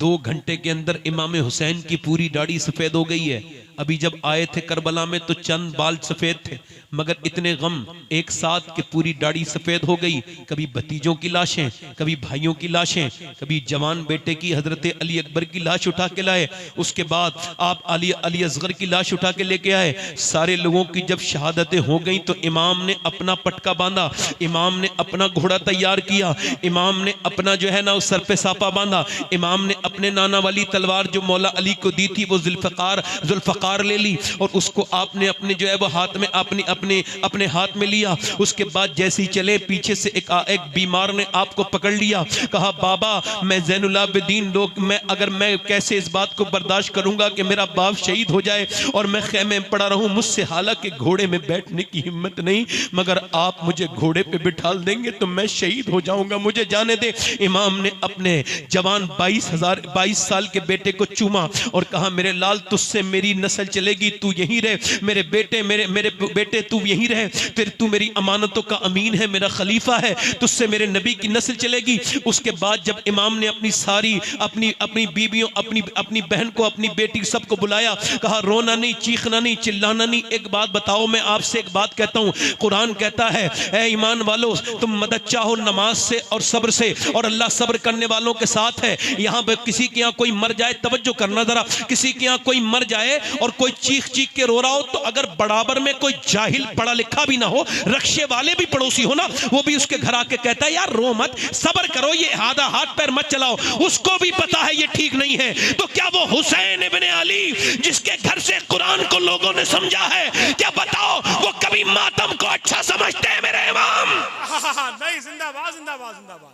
2 घंटे के अंदर इमाम हुसैन की पूरी दाढ़ी सफेद हो गई है। अभी जब आए थे करबला में तो चंद बाल सफेद थे, मगर इतने गम एक साथ कि पूरी दाढ़ी सफेद हो गई। कभी भतीजों की लाशें, कभी भाइयों की लाशें, कभी जवान बेटे की हजरत अली अकबर की लाश उठा के लाए। उसके बाद आप अली असगर की लाश उठा के लेके आए। सारे लोगों की जब शहादतें हो गई तो इमाम ने अपना पटका बांधा, इमाम ने अपना घोड़ा तैयार किया, इमाम ने अपना जो है ना उस सर पे सापा बांधा। इमाम ने अपने नाना वाली तलवार जो मौला अली को दी थी वो जुल्फकार ले ली और उसको आपने अपने जो है वो हाथ में अपने हाथ में लिया। उसके बाद जैसे ही चले पीछे से एक बीमार ने आपको पकड़ लिया, कहा बाबा मैं ज़ैनुल आबिदीन लोग मैं कैसे इस बात को बर्दाश्त करूंगा कि मेरा बाप शहीद हो जाए और मैं खेमे में पड़ा रहूं। मुझसे हालांकि घोड़े में बैठने की हिम्मत नहीं, मगर आप मुझे घोड़े पे बिठाल देंगे तो मैं शहीद हो जाऊंगा, मुझे जाने दे। इमाम ने अपने जवान 22 साल के बेटे को चूमा और कहा मेरे लाल तुझसे मेरी नस्ल चलेगी, तू यहीं रहे। मेरे बेटे तू यहीं रहे, फिर तू मेरी अमानतों का अमीन है, मेरा खलीफा है, तुझसे मेरे नबी की नस्ल चलेगी। उसके बाद जब इमाम ने अपनी बीवियों, अपनी बहन को, अपनी बेटी सबको बुलाया, कहा रोना नहीं, चीखना नहीं, चिल्लाना नहीं। एक बात बताओ, मैं आपसे एक बात कहता हूं, कुरान कहता है ऐ ईमान वालों तुम मदद चाहो नमाज से और सब्र से, और अल्लाह सब्र करने वालों के साथ है। यहां पे किसी के यहां कोई मर जाए, तवज्जो करना जरा, किसी के यहां कोई मर जाए और कोई चीख चीख के रो रहा हो तो अगर बराबर में कोई जाहिल पढ़ा लिखा भी ना हो, रक्षे वाले भी पड़ोसी हो ना, वो भी उसके घर आके कहता है यार रो मत, सब्र करो, ये आधा हाथ पैर मत चलाओ, उसको भी पता है ये ठीक नहीं है। तो क्या वो हुसैन इब्ने अली जिसके घर से कुरान को लोगों ने समझा है, क्या बताओ वो कभी मातम को अच्छा समझते हैं मेरे इमाम? नहीं, जिंदाबाद जिंदाबाद जिंदाबाद।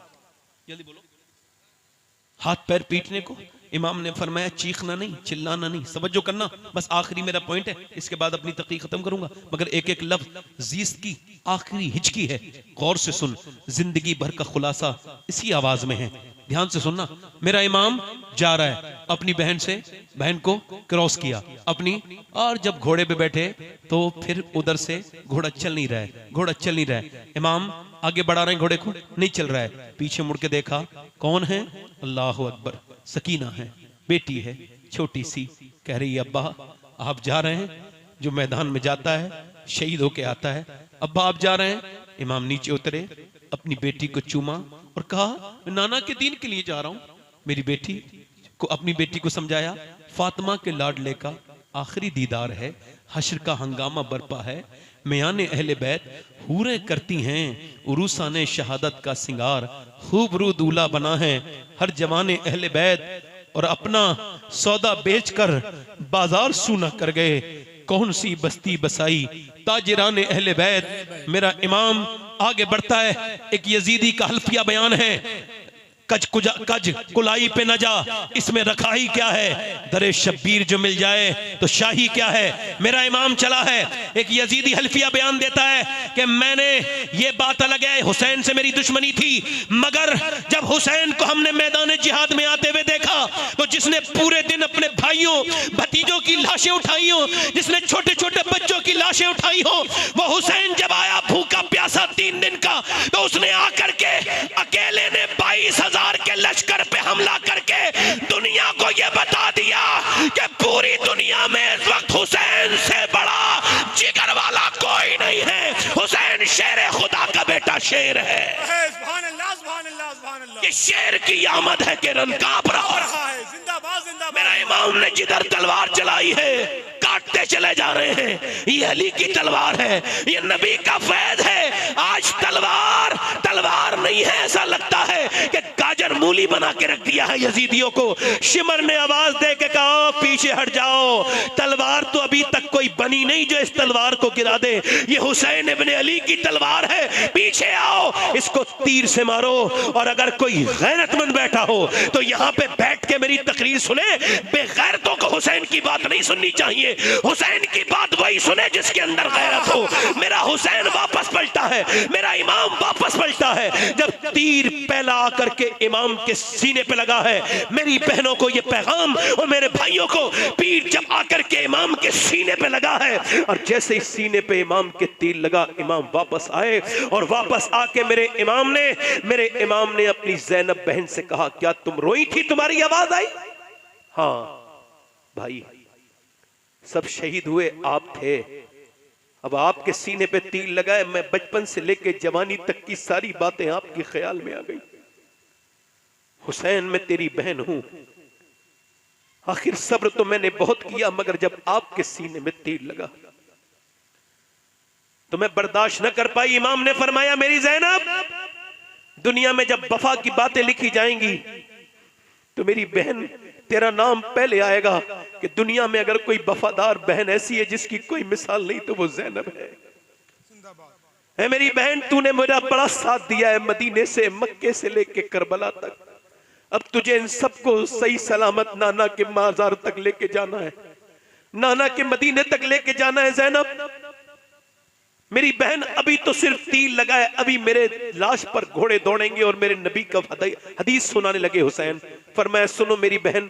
जल्दी बोलो। हाथ पैर पीटने को इमाम ने फरमाया चीखना नहीं, चिल्लाना नहीं, तवज्जो करना। बस आखिरी मेरा पॉइंट है, इसके बाद अपनी तकरीर खत्म करूंगा, मगर एक एक लफ्ज जीस की आखिरी हिचकी है, गौर से सुन। जिंदगी भर का खुलासा इसी आवाज में है, ध्यान से सुनना। मेरा इमाम जा रहा है अपनी बहन को क्रॉस किया अपनी, और जब घोड़े पे बैठे तो फिर उधर से घोड़ा चल नहीं रहा है। इमाम आगे बढ़ा रहे हैं, घोड़े को नहीं चल रहा है। पीछे मुड़ के देखा, कौन है? अल्लाह अकबर, सकीना है, बेटी है छोटी सी। कह रही है अब्बा आप जा रहे हैं, जो मैदान में जाता है शहीद होके आता है, अब्बा आप जा रहे हैं। इमाम नीचे उतरे, अपनी बेटी को चूमा और कहा नाना के दीन के लिए जा रहा हूं। मेरी बेटी को, अपनी बेटी को समझाया फातिमा के लाडले का आखिरी दीदार है, हश्र का हंगामा बरपा है, मियाने अहले बैत हूरें करती हैं उरूसाने शहादत का सिंगार, खूब रू दूल्हा बना है हर जवाने अहले बैत, और अपना सौदा बेचकर बाजार सूना कर गए, कौन सी बस्ती बसाई ताजिराने अहले बैत। मेरा इमाम आगे बढ़ता है, एक यजीदी का हल्फिया बयान है, कज कुलाई पे न जा, इसमें रखाई क्या है, दरे शब्बीर जो मिल जाए तो शाही क्या है। मेरा इमाम चला है, एक यजीदी हल्फिया बयान देता है कि मैंने, ये बात अलग है हुसैन से मेरी दुश्मनी थी, मगर जब हुसैन को हमने मैदान जिहाद में आते हुए देखा तो जिसने पूरे दिन अपने भाइयों भतीजों की लाशें उठाई हो, जिसने छोटे छोटे बच्चों की लाशें उठाई हो, वो हुसैन जब आया भूखा प्यासा 3 दिन का, तो उसने आकर के अकेले ने 22,000 के लश्कर पे हमला करके दुनिया को यह बता दिया कि पूरी दुनिया में इस वक्त हुसैन से बड़ा जिगर वाला कोई नहीं है। हुसैन शेर खुदा का बेटा शेर है। सुभान अल्लाह, सुभान अल्लाह, सुभान अल्लाह। ये शेर की आमद है कि रन कांप रहा है। जिंदाबाद जिंदाबाद। मेरा इमाम ने जिधर तलवार चलाई है काटते चले जा रहे हैं, ये अली की तलवार है, ये नबी का फैज है। आज तलवार नहीं है, ऐसा लगता है कि गाजर मूली बना के रख दिया है यजीदियों को। शिमर ने आवाज दे के कहा पीछे हट जाओ, तलवार तो अभी तक कोई बनी नहीं जो इस तलवार को गिरा दे, ये हुसैन इब्ने अली की तलवार है, पीछे आओ, इसको तीर से मारो। और अगर कोई गैरतमंद बैठा हो तो यहाँ पे बैठ के मेरी तकरीर सुने, बेगैरतों को हुसैन की बात नहीं सुननी चाहिए। हुसैन की बात वही सुने जिसके अंदर गैरत हो। मेरा हुसैन वापस पलटा है, मेरा इमाम वापस पलटा है। जब तीर पहला आकर के इमाम के सीने पे लगा है, मेरी बहनों को ये पैगाम और मेरे भाइयों को, पीर जब आकर के इमाम के सीने पे लगा है और जैसे ही सीने पे इमाम के तीर लगा, इमाम वापस आए और वापस आके मेरे इमाम ने अपनी ज़ैनब बहन से कहा, क्या तुम रोई थी, तुम्हारी आवाज आई? हाँ भाई, सब शहीद हुए, आप थे। अब आपके सीने पे तीर लगाए, मैं बचपन से लेके जवानी तक की सारी बातें आपके ख्याल में आ गई। हुसैन, मैं तेरी बहन हूं, आखिर सब्र तो मैंने बहुत किया, मगर जब आपके सीने में तीर लगा तो मैं बर्दाश्त न कर पाई। इमाम ने फरमाया, मेरी ज़ैनब, दुनिया में जब वफा की बातें लिखी जाएंगी तो मेरी बहन तेरा नाम पहले आएगा कि दुनिया में अगर कोई वफादार बहन ऐसी है जिसकी कोई मिसाल नहीं तो वो ज़ैनब है। मेरी बहन, तूने मेरा बड़ा साथ दिया है, मदीने से, मक्के से लेके करबला तक। अब तुझे इन सबको सही सलामत नाना के माजार तक लेके जाना है, नाना के मदीने तक लेके जाना है। ज़ैनब, मेरी बहन, अभी तो सिर्फ तीर लगाए, अभी मेरे लाश पर घोड़े दौड़ेंगे और मेरे नबी का हदीस सुनाने लगे हुसैन। फरमाया, सुनो मेरी बहन,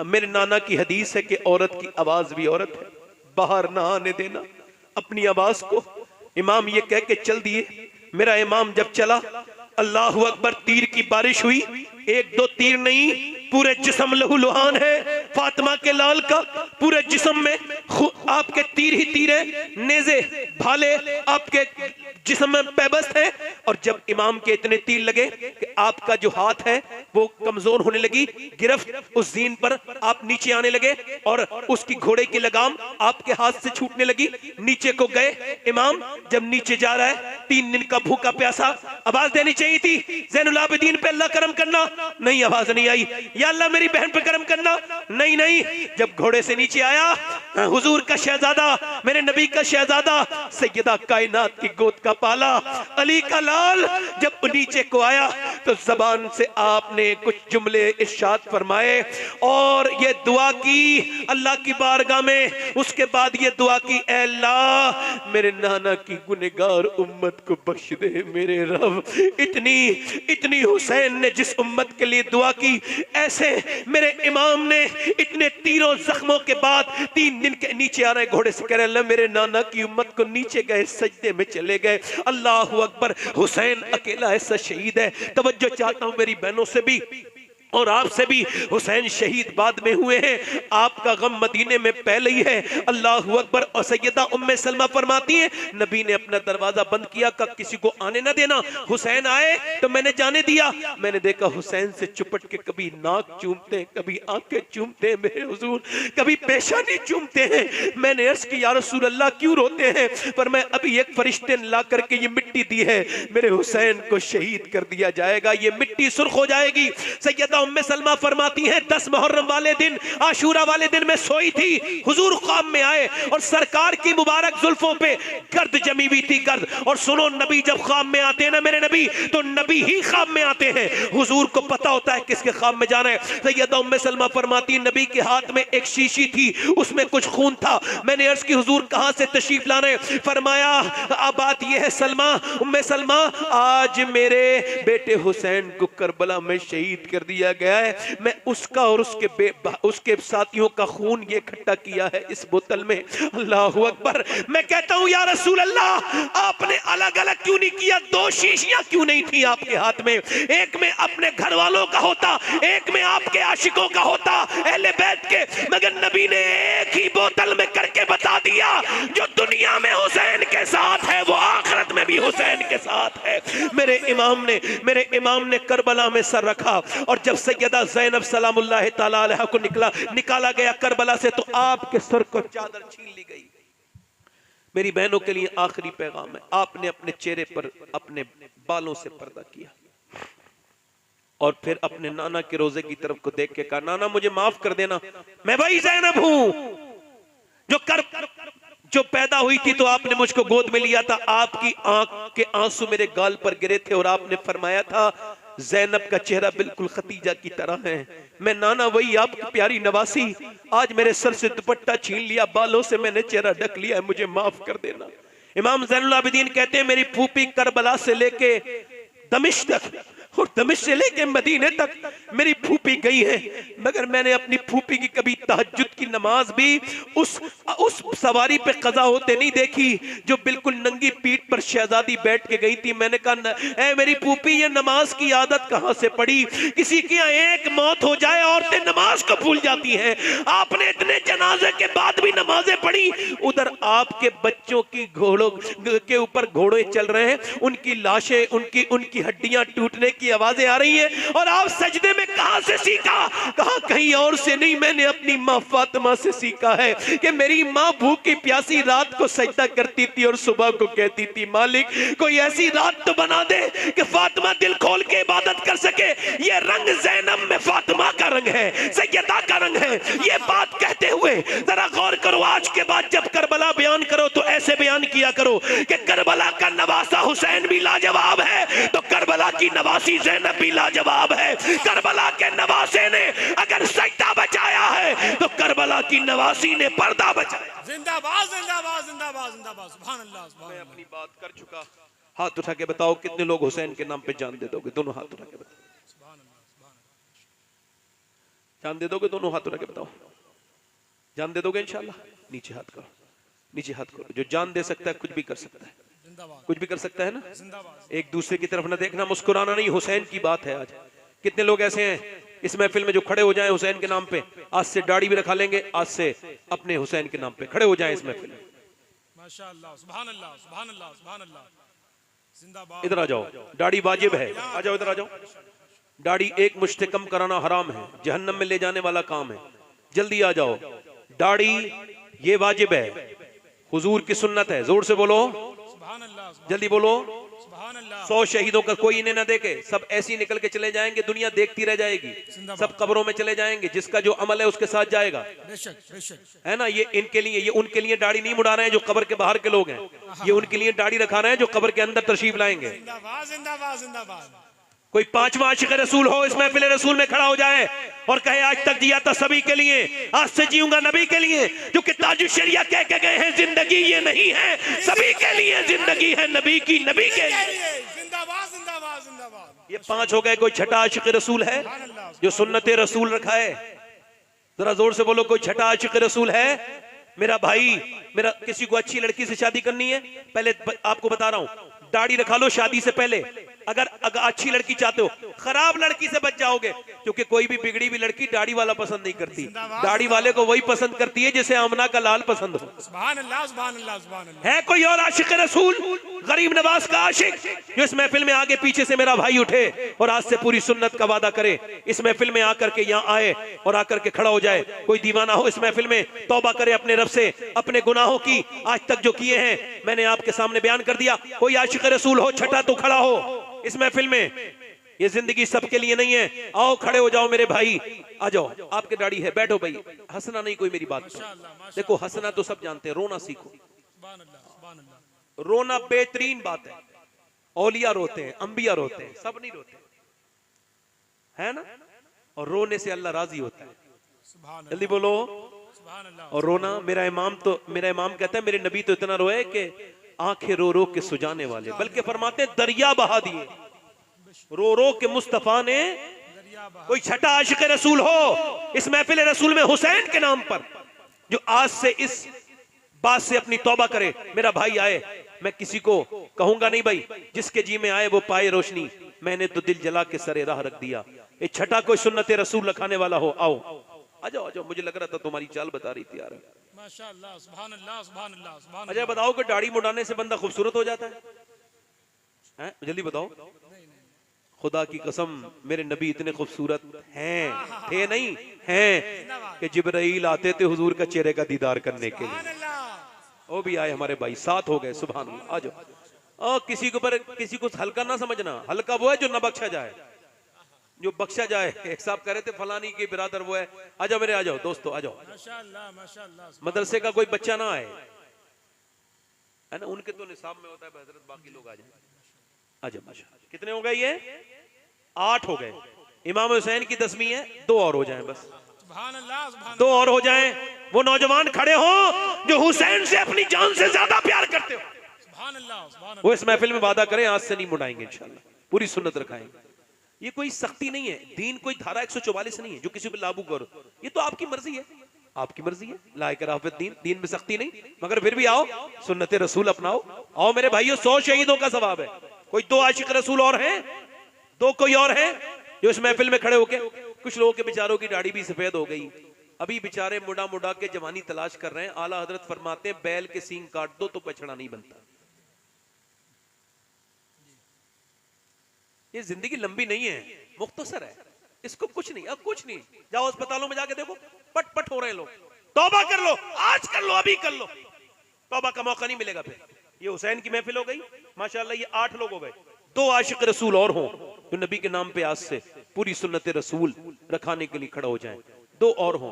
मेरे नाना की हदीस है कि औरत की आवाज भी औरत है, बाहर ना आने देना अपनी आवाज को। इमाम ये कह के चल दिए। मेरा इमाम जब चला, अल्लाहु अकबर, तीर की बारिश हुई। एक दो तीर नहीं, पूरे जिस्म लहू लुहान है। फातिमा के लाल का पूरे जिस्म में आपके तीर ही तीर है, नेज़े भाले आपके जिस्म में पैबस्त है। और जब इमाम के इतने तीर लगे कि आपका जो हाथ है वो कमजोर होने लगी, गिरफ्त उस जीन पर आप नीचे आने लगे और उसकी घोड़े की लगाम आपके हाथ से छूटने लगी। नीचे को गए इमाम, जब नीचे जा रहा है, 3 दिन का भूखा प्यासा, आवाज देनी चाहिए थी, ज़ैनुल आबिदीन पे अल्लाह करम करना, नहीं, आवाज नहीं आई। या अल्लाह मेरी बहन पे करम करना, नहीं नहीं। जब घोड़े से नीचे आया, हुजूर का शहजादा, मेरे नबी का शहजादा, सैयदा कायनात की गोद का पाला, अली का लाल, जब नीचे को आया तो जबान से आपने कुछ जुमले इरशाद फरमाए और ये दुआ की अल्लाह की बारगाह में। उसके बाद ये दुआ की, ऐ अल्लाह, मेरे नाना की गुनहगार उम्मत को बख्श दे मेरे रब। इतनी हुसैन ने जिस उम्मत के लिए दुआ की, ऐसे मेरे इमाम ने इतने तीरों जख्मों के बाद 3 दिन के नीचे आ रहे घोड़े से कह रहे, मेरे नाना की उम्मत को नीचे गए, सजदे में चले गए। अल्लाहु अकबर, हुसैन अकेला ऐसा शहीद है। तवज्जो चाहता हूं मेरी बहनों से भी और आपसे भी, हुसैन शहीद बाद में हुए हैं, आपका गम मदीने में पहले ही है। अल्लाहु अकबर। और सैयदा उम्मे सलमा फरमाती हैं, नबी ने अपना दरवाजा बंद किया, का किसी को आने ना देना। हुसैन आए तो मैंने जाने दिया। मैंने देखा हुसैन से चिपट के कभी नाक चूमते हैं, कभी आंखें चूमते हैं मेरे हुजूर, कभी पेशानी चूमते हैं। मैंने अर्ज की, या रसूल अल्लाह क्यों रोते हैं? पर मैं अभी एक फरिश्ते ने ला करके ये मिट्टी दी है, मेरे हुसैन को शहीद कर दिया जाएगा, ये मिट्टी सुर्ख हो जाएगी। सैयदा उम्मे सलमा फरमाती हैं, 10 मुहर्रम वाले दिन, आशूरा वाले दिन में सोई थी, हुजूर ख्वाब में आए और सरकार की मुबारक जुल्फों पे गर्द जमी हुई थी, गर्द। और सुनो, नबी जब ख्वाब में आते हैं ना मेरे नबी, तो नबी ही ख्वाब में आते हैं, हुजूर को पता होता है किसके ख्वाब में जाना है। सैयदा उम्मे सलमा फरमाती, नबी के हाथ में एक शीशी थी, उसमें कुछ खून था। मैंने अर्ज की, हुजूर कहां से तशरीफ ला रहे? फरमाया, अब बात यह है सलमा, उम्मे सलमा, आज मेरे बेटे हुसैन को करबला में शहीद कर दिया गया है, मैं उसका और उसके साथियों का खून ये इकट्ठा किया है इस बोतल में। अल्लाहु अकबर। मैं कहता हूं, या रसूल अल्लाह, आपने अलग अलग क्यों नहीं किया? 2 शीशियां क्यों नहीं थी आपके हाथ में? एक में अपने घर वालों का होता, एक में आपके आशिकों का होता, अहले बैत के, मगर नबी ने एक ही बोतल में करके बता दिया, जो दुनिया में हुसैन के साथ है वो आखिरत में भी हुसैन के साथ है। मेरे इमाम ने करबला में सर रखा और जब सैयदा ज़ैनब सलामुल्लाह ताला अलैहा को निकाला गया करबला से, तो आपके सर को चादर छीन ली गई। मेरी बहनों के लिए आखिरी पैगाम है, आपने अपने चेहरे पर अपने बालों से पर्दा किया और फिर अपने नाना के रोजे की तरफ को देख के कहा, नाना मुझे माफ कर देना, मैं वही ज़ैनब हूं जो पैदा हुई थी तो आपने मुझको गोद में लिया था, आपकी आंख के आंसू मेरे गाल पर गिरे थे और आपने फरमाया था, ज़ैनब का चेहरा बिल्कुल खतीजा की तरह है। मैं नाना वही आपकी प्यारी नवासी, आज मेरे सर से दुपट्टा छीन लिया, बालों से मैंने चेहरा ढक लिया, मुझे माफ कर देना। इमाम ज़ैनुल आबिदीन कहते हैं मेरी फूफी करबला से लेके दमिश्क तक और दमिश्क से लेके मदीने तक मेरी फूफी गई है, मगर मैंने अपनी फूफी की कभी तहज्जुद की नमाज भी उस सवारी पे कज़ा होते नहीं देखी जो बिल्कुल नंगी पीठ पर शहजादी बैठ के गई थी। मैंने कहा ऐ मेरी फूफी, ये नमाज की आदत कहां से पड़ी? किसी की एक मौत हो जाए औरतें नमाज को भूल जाती हैं, आपने इतने जनाजे के बाद भी नमाजें पढ़ी। उधर आपके बच्चों की घोड़ों के ऊपर घोड़े चल रहे हैं, उनकी लाशें, उनकी हड्डियां टूटने की आवाजें आ रही हैं, और आप सजदे में कहां से सीखा? कहा कहीं और से नहीं, मैंने अपनी माँ फातिमा से सीखा है कि मेरी माँ भूखी प्यासी रात को सजदा करती थी और सुबह को कहती थी मालिक कोई ऐसी रात तो बना दे कि फातिमा दिल खोल के इबादत कर सके। ये रंग ज़ैनब में फातिमा का रंग है, सैयदा का रंग है। ये बात कहते हुए जरा गौर करो, आज के बाद जब करबला बयान करो तो ऐसे बयान किया करो कि करबला का नवासा हुसैन भी लाजवाब है तो करबला की नवासी ज़ैनब भी लाजवाब है। करबला के नवासे ने अगर सजदा बचाया है तो करबला की नवासी ने पर्दा बचाया। जिंदाबाद जिंदाबाद जिंदाबाद जिंदाबाद। सुभान अल्लाह सुभान मैं अल्लाह। अपनी बात कर चुका। हाथ उठा के बताओ कितने लोग हुसैन के नाम पे जान दे दोगे? दोनों हाथ उठा के बताओ। सुभान अल्लाह सुभान अल्लाह। जान दे दोगे? दोनों हाथ उठा के बताओ। जान दे दोगे इंशाल्लाह? नीचे हाथ करो, नीचे हाथ करो। जो जान दे सकता है कुछ भी कर सकता है, जिंदाबाद कुछ भी कर सकता है ना। जिंदाबाद। एक दूसरे की तरफ ना देखना, मुस्कुराना नहीं, हुसैन की बात है। आज कितने लोग ऐसे हैं इस महफिल में जो खड़े हो जाएं हुसैन के नाम पे, आज से दाढ़ी भी रखा लेंगे, आज से अपने हुसैन के नाम पे खड़े हो जाएं इस महफिल में। माशाअल्लाह सुभान अल्लाह सुभान अल्लाह सुभान अल्लाह। जिंदाबाद। इधर आ जाओ, दाढ़ी वाजिब है, आ जाओ इधर आ जाओ। दाढ़ी एक मुश्त कम कराना हराम है, जहन्नम में ले जाने वाला काम है, जल्दी आ जाओ। दाढ़ी ये वाजिब है, हुजूर की सुन्नत है। जोर से बोलो सुभान अल्लाह जल्दी बोलो। सुभान अल्लाह। 100 शहीदों का कोई इन्हें ना देखे, सब ऐसे ही निकल के चले जाएंगे, दुनिया देखती रह जाएगी, सब कब्रों में चले जाएंगे, जिसका जो अमल है उसके साथ जाएगा। बेशक बेशक। है ना। ये इनके लिए, ये उनके लिए दाढ़ी नहीं मुड़ा रहे हैं जो कब्र के बाहर के लोग हैं, ये उनके लिए दाढ़ी रखा रहे हैं जो कब्र के अंदर तशरीफ लाएंगे। जिंदाबाद जिंदाबाद जिंदाबाद। कोई पांचवा आशिक रसूल हो इस महफिल रसूल में खड़ा हो जाए और कहे आज तक जिया था सभी के लिए, आज से जीऊंगा नबी के लिए, क्योंकि ताजुल शरिया कह के गए हैं जिंदगी ये नहीं है सभी के लिए, जिंदगी है नबी की, नबी के लिए। जिंदाबाद जिंदाबाद जिंदाबाद। ये 5 हो गए। कोई छठा आशिक रसूल है जो सुन्नत रसूल रखा है? जरा जोर से बोलो, कोई छठा आशिक रसूल है? मेरा भाई, मेरा किसी को अच्छी लड़की से शादी करनी है, पहले आपको बता रहा हूं, दाढ़ी रखा लो शादी से पहले। अगर अच्छी लड़की चाहते हो, खराब लड़की से बच जाओगे, क्योंकि कोई भी बिगड़ी हुई लड़की दाढ़ी वाला पसंद नहीं करती, दाढ़ी वाले को वही पसंद करती है जिसे आमना का लाल पसंद हो। सुभान अल्लाह सुभान अल्लाह सुभान अल्लाह। है कोई और आशिक रसूल, गरीब नवाज का आशिक, जो इस महफिल में आगे पीछे से मेरा भाई उठे और आज से पूरी सुन्नत का वादा करे, इस महफिल में आकर के यहाँ आए और आकर के खड़ा हो जाए? कोई दीवाना हो इस महफिल में, तौबा करे अपने रब से, अपने गुनाहों की आज तक जो किए हैं मैंने आपके सामने बयान कर दिया। कोई आशिक रसूल हो छठा तो खड़ा हो इस महफिल में। ये जिंदगी सबके लिए नहीं है। आओ खड़े हो जाओ मेरे भाई, आ जाओ। आपके दाढ़ी है, बैठो भाई, हंसना नहीं कोई मेरी बात पर। देखो हंसना तो सब जानते हैं, रोना सीखो। सुभान अल्लाह सुभान अल्लाह। रोना बेहतरीन बात है, औलिया रोते हैं, अंबिया रोते हैं, सब नहीं रोते, है ना। और रोने से अल्लाह राजी होता है। सुभान जल्दी बोलो सुभान अल्लाह। और रोना, मेरा इमाम कहता है मेरे नबी तो इतना रोए कि आंखें रो रो के सुजाने वाले, बल्कि फरमाते हैं दरिया बहा दिए रो रो के मुस्तफा ने। कोई छठा आशिक रसूल हो इस महफिल रसूल में हुसैन के नाम पर, जो आज से इस बात से अपनी तौबा करे, मेरा भाई आए, मैं किसी को कहूंगा नहीं भाई, जिसके जी में आए वो पाए रोशनी, मैंने तो दिल जला के सरे राह रख दिया। ये छठा कोई सुन्नत रसूल रखाने वाला हो, आओ आ जाओ, आ जाओ। मुझे लग रहा था तुम्हारी चाल बता रही थी यार। माशाअल्लाह सुभान अल्लाह सुभान अल्लाह सुभान अच्छा बताओ कि दाढ़ी मुड़ाने से बंदा खूबसूरत हो जाता है? जल्दी बताओ। खुदा की कसम मेरे नबी इतने खूबसूरत हैं, थे नहीं हैं, कि जिब्राइल आते थे हुजूर का चेहरे का दीदार करने के लिए। वो भी आए हमारे भाई, 7 हो गए। सुभान अल्लाह। आ जाओ। किसी के ऊपर किसी को हल्का ना समझना, हल्का वो है जो न बख्शा जाए, जो बख्शा जाए। एक साहब कह रहे थे फलानी की बिरादर वो है, आ जाओ मेरे, आ जाओ दोस्तों, आ जाओ। माशाअल्लाह माशाअल्लाह। मदरसे का कोई बच्चा ना आए, है ना, उनके तो निसाब में होता है हजरत, बाकी लोग आ जाए। आ जाओ माशाअल्लाह। कितने हो गए ये? 8 हो गए। इमाम हुसैन की 10वीं है, 2 और हो जाएं बस, सुभान अल्लाह, सुभान 2 और हो जाएं। वो नौजवान खड़े हो जो हुसैन से अपनी जान से ज्यादा प्यार करते हो, सुभान अल्लाह, सुभान वो इस महफिल में वादा करें आज से नहीं मुड़ाएंगे इंशाल्लाह, पूरी सुन्नत रखाएंगे। ये कोई सख्ती नहीं है, दीन कोई धारा 144 नहीं है जो किसी पे लागू करो, ये तो आपकी मर्जी है, आपकी मर्जी है। ला इकराह फिद्दीन, दीन में सख्ती नहीं, मगर फिर भी आओ सुन्नत रसूल अपनाओ। आओ मेरे भाइयों, 100 शहीदों का सवाब है। कोई 2 आशिक रसूल और हैं, 2 कोई और हैं जो इस महफिल में खड़े होके, कुछ लोगों के बेचारों की दाढ़ी भी सफेद हो गई, अभी बेचारे मुड़ा मुड़ा के जवानी तलाश कर रहे हैं। आला हजरत फरमाते हैं बैल के सींग काट दो तो बछड़ा नहीं बनता। ये जिंदगी लंबी नहीं है, मुख्तसर है, इसको कुछ नहीं, अब कुछ नहीं। जाओ अस्पतालों में जाके देखो, पट पट हो रहे हैं लोग। तौबा कर लो, आज कर लो, अभी कर लो, तौबा का मौका नहीं मिलेगा फिर। ये हुसैन की महफिल हो गई माशाल्लाह, ये 8 लोग हो गए। 2 आशिक रसूल और हों जो नबी के नाम पे आज से पूरी सुन्नत रसूल रखाने के लिए खड़ा हो जाएं, 2 और हों।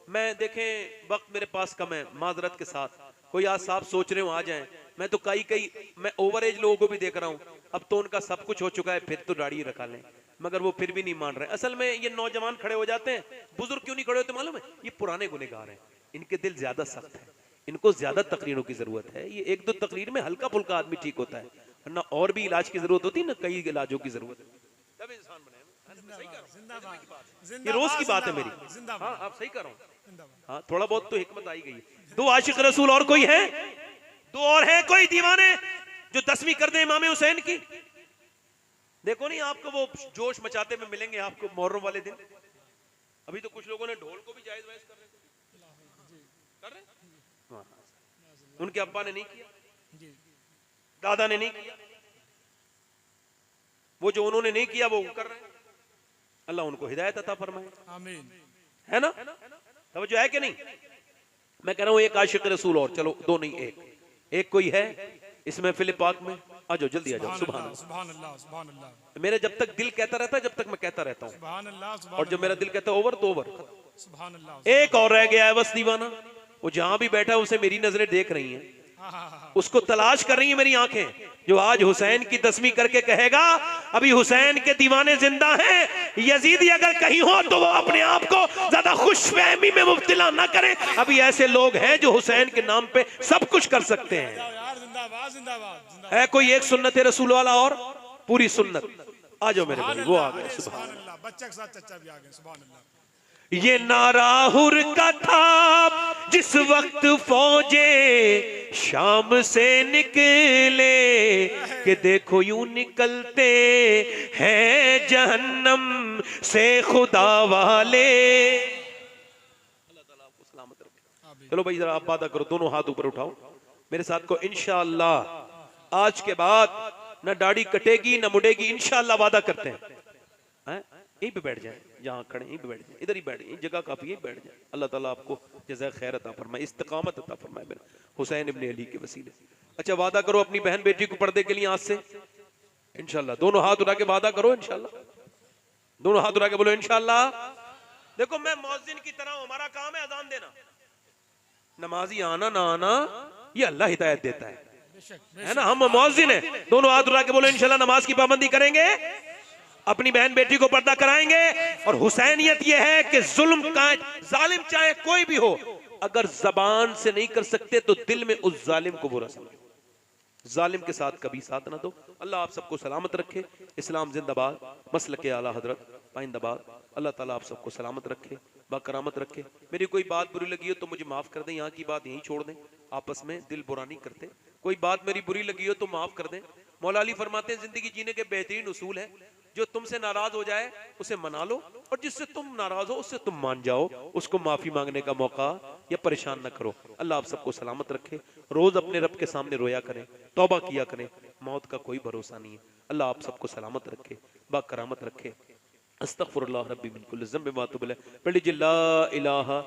मैं देखें वक्त मेरे पास कम है, माजरत के साथ कोई आज साहब सोच रहे हो आ जाएं, मैं तो कई मैं ओवर एज लोगों को भी देख रहा हूं, अब तो उनका सब कुछ हो चुका है, फिर तो दाढ़ी रखा लें, मगर वो फिर भी नहीं मान रहे। असल में ये नौजवान खड़े हो जाते हैं, बुजुर्ग क्यों नहीं खड़े होते मालूम है? ये पुराने गुनहगार हैं, इनके दिल ज्यादा सख्त है, इनको ज्यादा तकरीरों की जरूरत है। ये 1-2 तकरीर में हल्का फुल्का आदमी ठीक होता है, वरना और भी इलाज की जरूरत होती है ना, कई इलाजों की जरूरत है, तब इंसान बने। ये रोज की बात है मेरी, हाँ आप सही कर रहा हूँ, हाँ थोड़ा बहुत तो हिकमत आई गई। 2 आशिक रसूल और कोई है, 2 और है कोई दीवाने जो 10वीं कर दे इमाम हुसैन की। देखो नहीं आपको वो जोश मचाते में मिलेंगे आपको मुहर्रम वाले दिन। अभी तो कुछ लोगों ने ढोल को भी जायज वायज कर रहे हाँ। उनके अब्बा ने नहीं किया, दादा ने नहीं किया, वो जो उन्होंने नहीं किया वो कर रहे हैं। अल्लाह उनको हिदायत अता फरमाए, आमीन, है ना? तवज्जो है कि नहीं? मैं कह रहा हूं एक आशिक रसूल और, चलो 2 नहीं, एक कोई है इस महफिल पाक में, आ जाओ जल्दी आ जाओ। सुभान अल्लाह, सुभान अल्लाह, सुभान अल्लाह। मेरे जब तक दिल कहता रहता है, जब तक मैं कहता रहता हूँ, सुभान अल्लाह, और जब मेरा दिल कहता है ओवर तो ओवर, सुभान अल्लाह। एक और रह गया है बस दीवाना, वो जहां भी बैठा है उसे मेरी नजरें देख रही हैं, उसको तलाश कर रही है मेरी आंखें, जो आज हुसैन की 10वीं करके कहेगा अभी हुसैन के दीवाने जिंदा हैं। यजीदी अगर कहीं हो तो वो अपने आप को ज्यादा खुशफहमी में मुब्तला ना करें। अभी ऐसे लोग हैं जो हुसैन के नाम पे सब कुछ कर सकते हैं। है कोई एक सुन्नत रसूल वाला और पूरी सुन्नत? आ जाओ मेरे भाई, वो आ गए, सुभान अल्लाह। बच्चे के साथ चचा भी आ गए, सुभान अल्लाह। ये नाराहुर का था जिस वक्त फौजे शाम से निकले, कि देखो यूं निकलते हैं जहन्नम से खुदा वाले। अल्लाह ताला आपको सलामत रखे। चलो भाई जरा आप वादा करो, दोनों हाथ ऊपर उठाओ मेरे साथ को, इंशाअल्लाह आज के बाद न दाढ़ी कटेगी न मुड़ेगी, इंशाअल्लाह वादा करते हैं। यहीं पे बैठ जाए, जहाँ खड़े यहीं पे बैठ जाए, इधर ही बैठ जाए, जगह काफी है, बैठ जाए। अल्लाह ताला आपको जज़ा खैर अता फरमाए, इस्तिकामत अता फरमाए मेरे हुसैन इब्ने अली के वसीले। अच्छा वादा करो अपनी बहन बेटी को पर्दे के लिए आज से इंशाल्लाह, दोनों हाथ उठा के वादा करो इंशाल्लाह, दोनों हाथ उठा के बोलो इंशाल्लाह। देखो मैं मौज़िन की तरह, हमारा काम है अजान देना, नमाजी आना ना आना ये अल्लाह हिदायत देता है ना, हम मौज़िन है। दोनों हाथ उठा के बोलो इंशाल्लाह नमाज की पाबंदी करेंगे, अपनी बहन बेटी को पर्दा कराएंगे। और हुसैनियत यह है कि जुल्म का जालिम चाहे कोई भी हो, अगर जबान से नहीं कर सकते तो दिल में उस जालिम को बुरा समझो, जालिम के साथ कभी साथ ना दो। अल्लाह आप सबको सलामत रखे। इस्लाम जिंदाबाद, मसलक आला हजरत पाइंदाबाद। अल्लाह ताला आप सबको सलामत रखे, बाकरामत रखे। मेरी कोई बात बुरी लगी हो तो मुझे माफ कर दें, यहाँ की बात यहीं छोड़ दें, आपस में दिल बुरा नहीं करते। कोई बात मेरी बुरी लगी हो तो माफ कर दें। मौला अली फरमाते हैं जिंदगी जीने के बेहतरीन उसूल है, जो तुमसे नाराज हो जाए उसे मना लो, और जिससे तुम नाराज हो उससे तुम मान जाओ, उसको माफी मांगने का मौका या परेशान न करो। अल्लाह आप सबको सलामत रखे। रोज अपने रब के सामने रोया करें, तौबा किया करें, मौत का कोई भरोसा नहीं है। अल्लाह आप सबको सलामत रखे, बाकरामत रखे। अस्तगफिरुल्लाह रब्बी मिन कुल्लि ज़ंबिन व अतूबु इलैह। पढ़ लीजिए ला इलाहा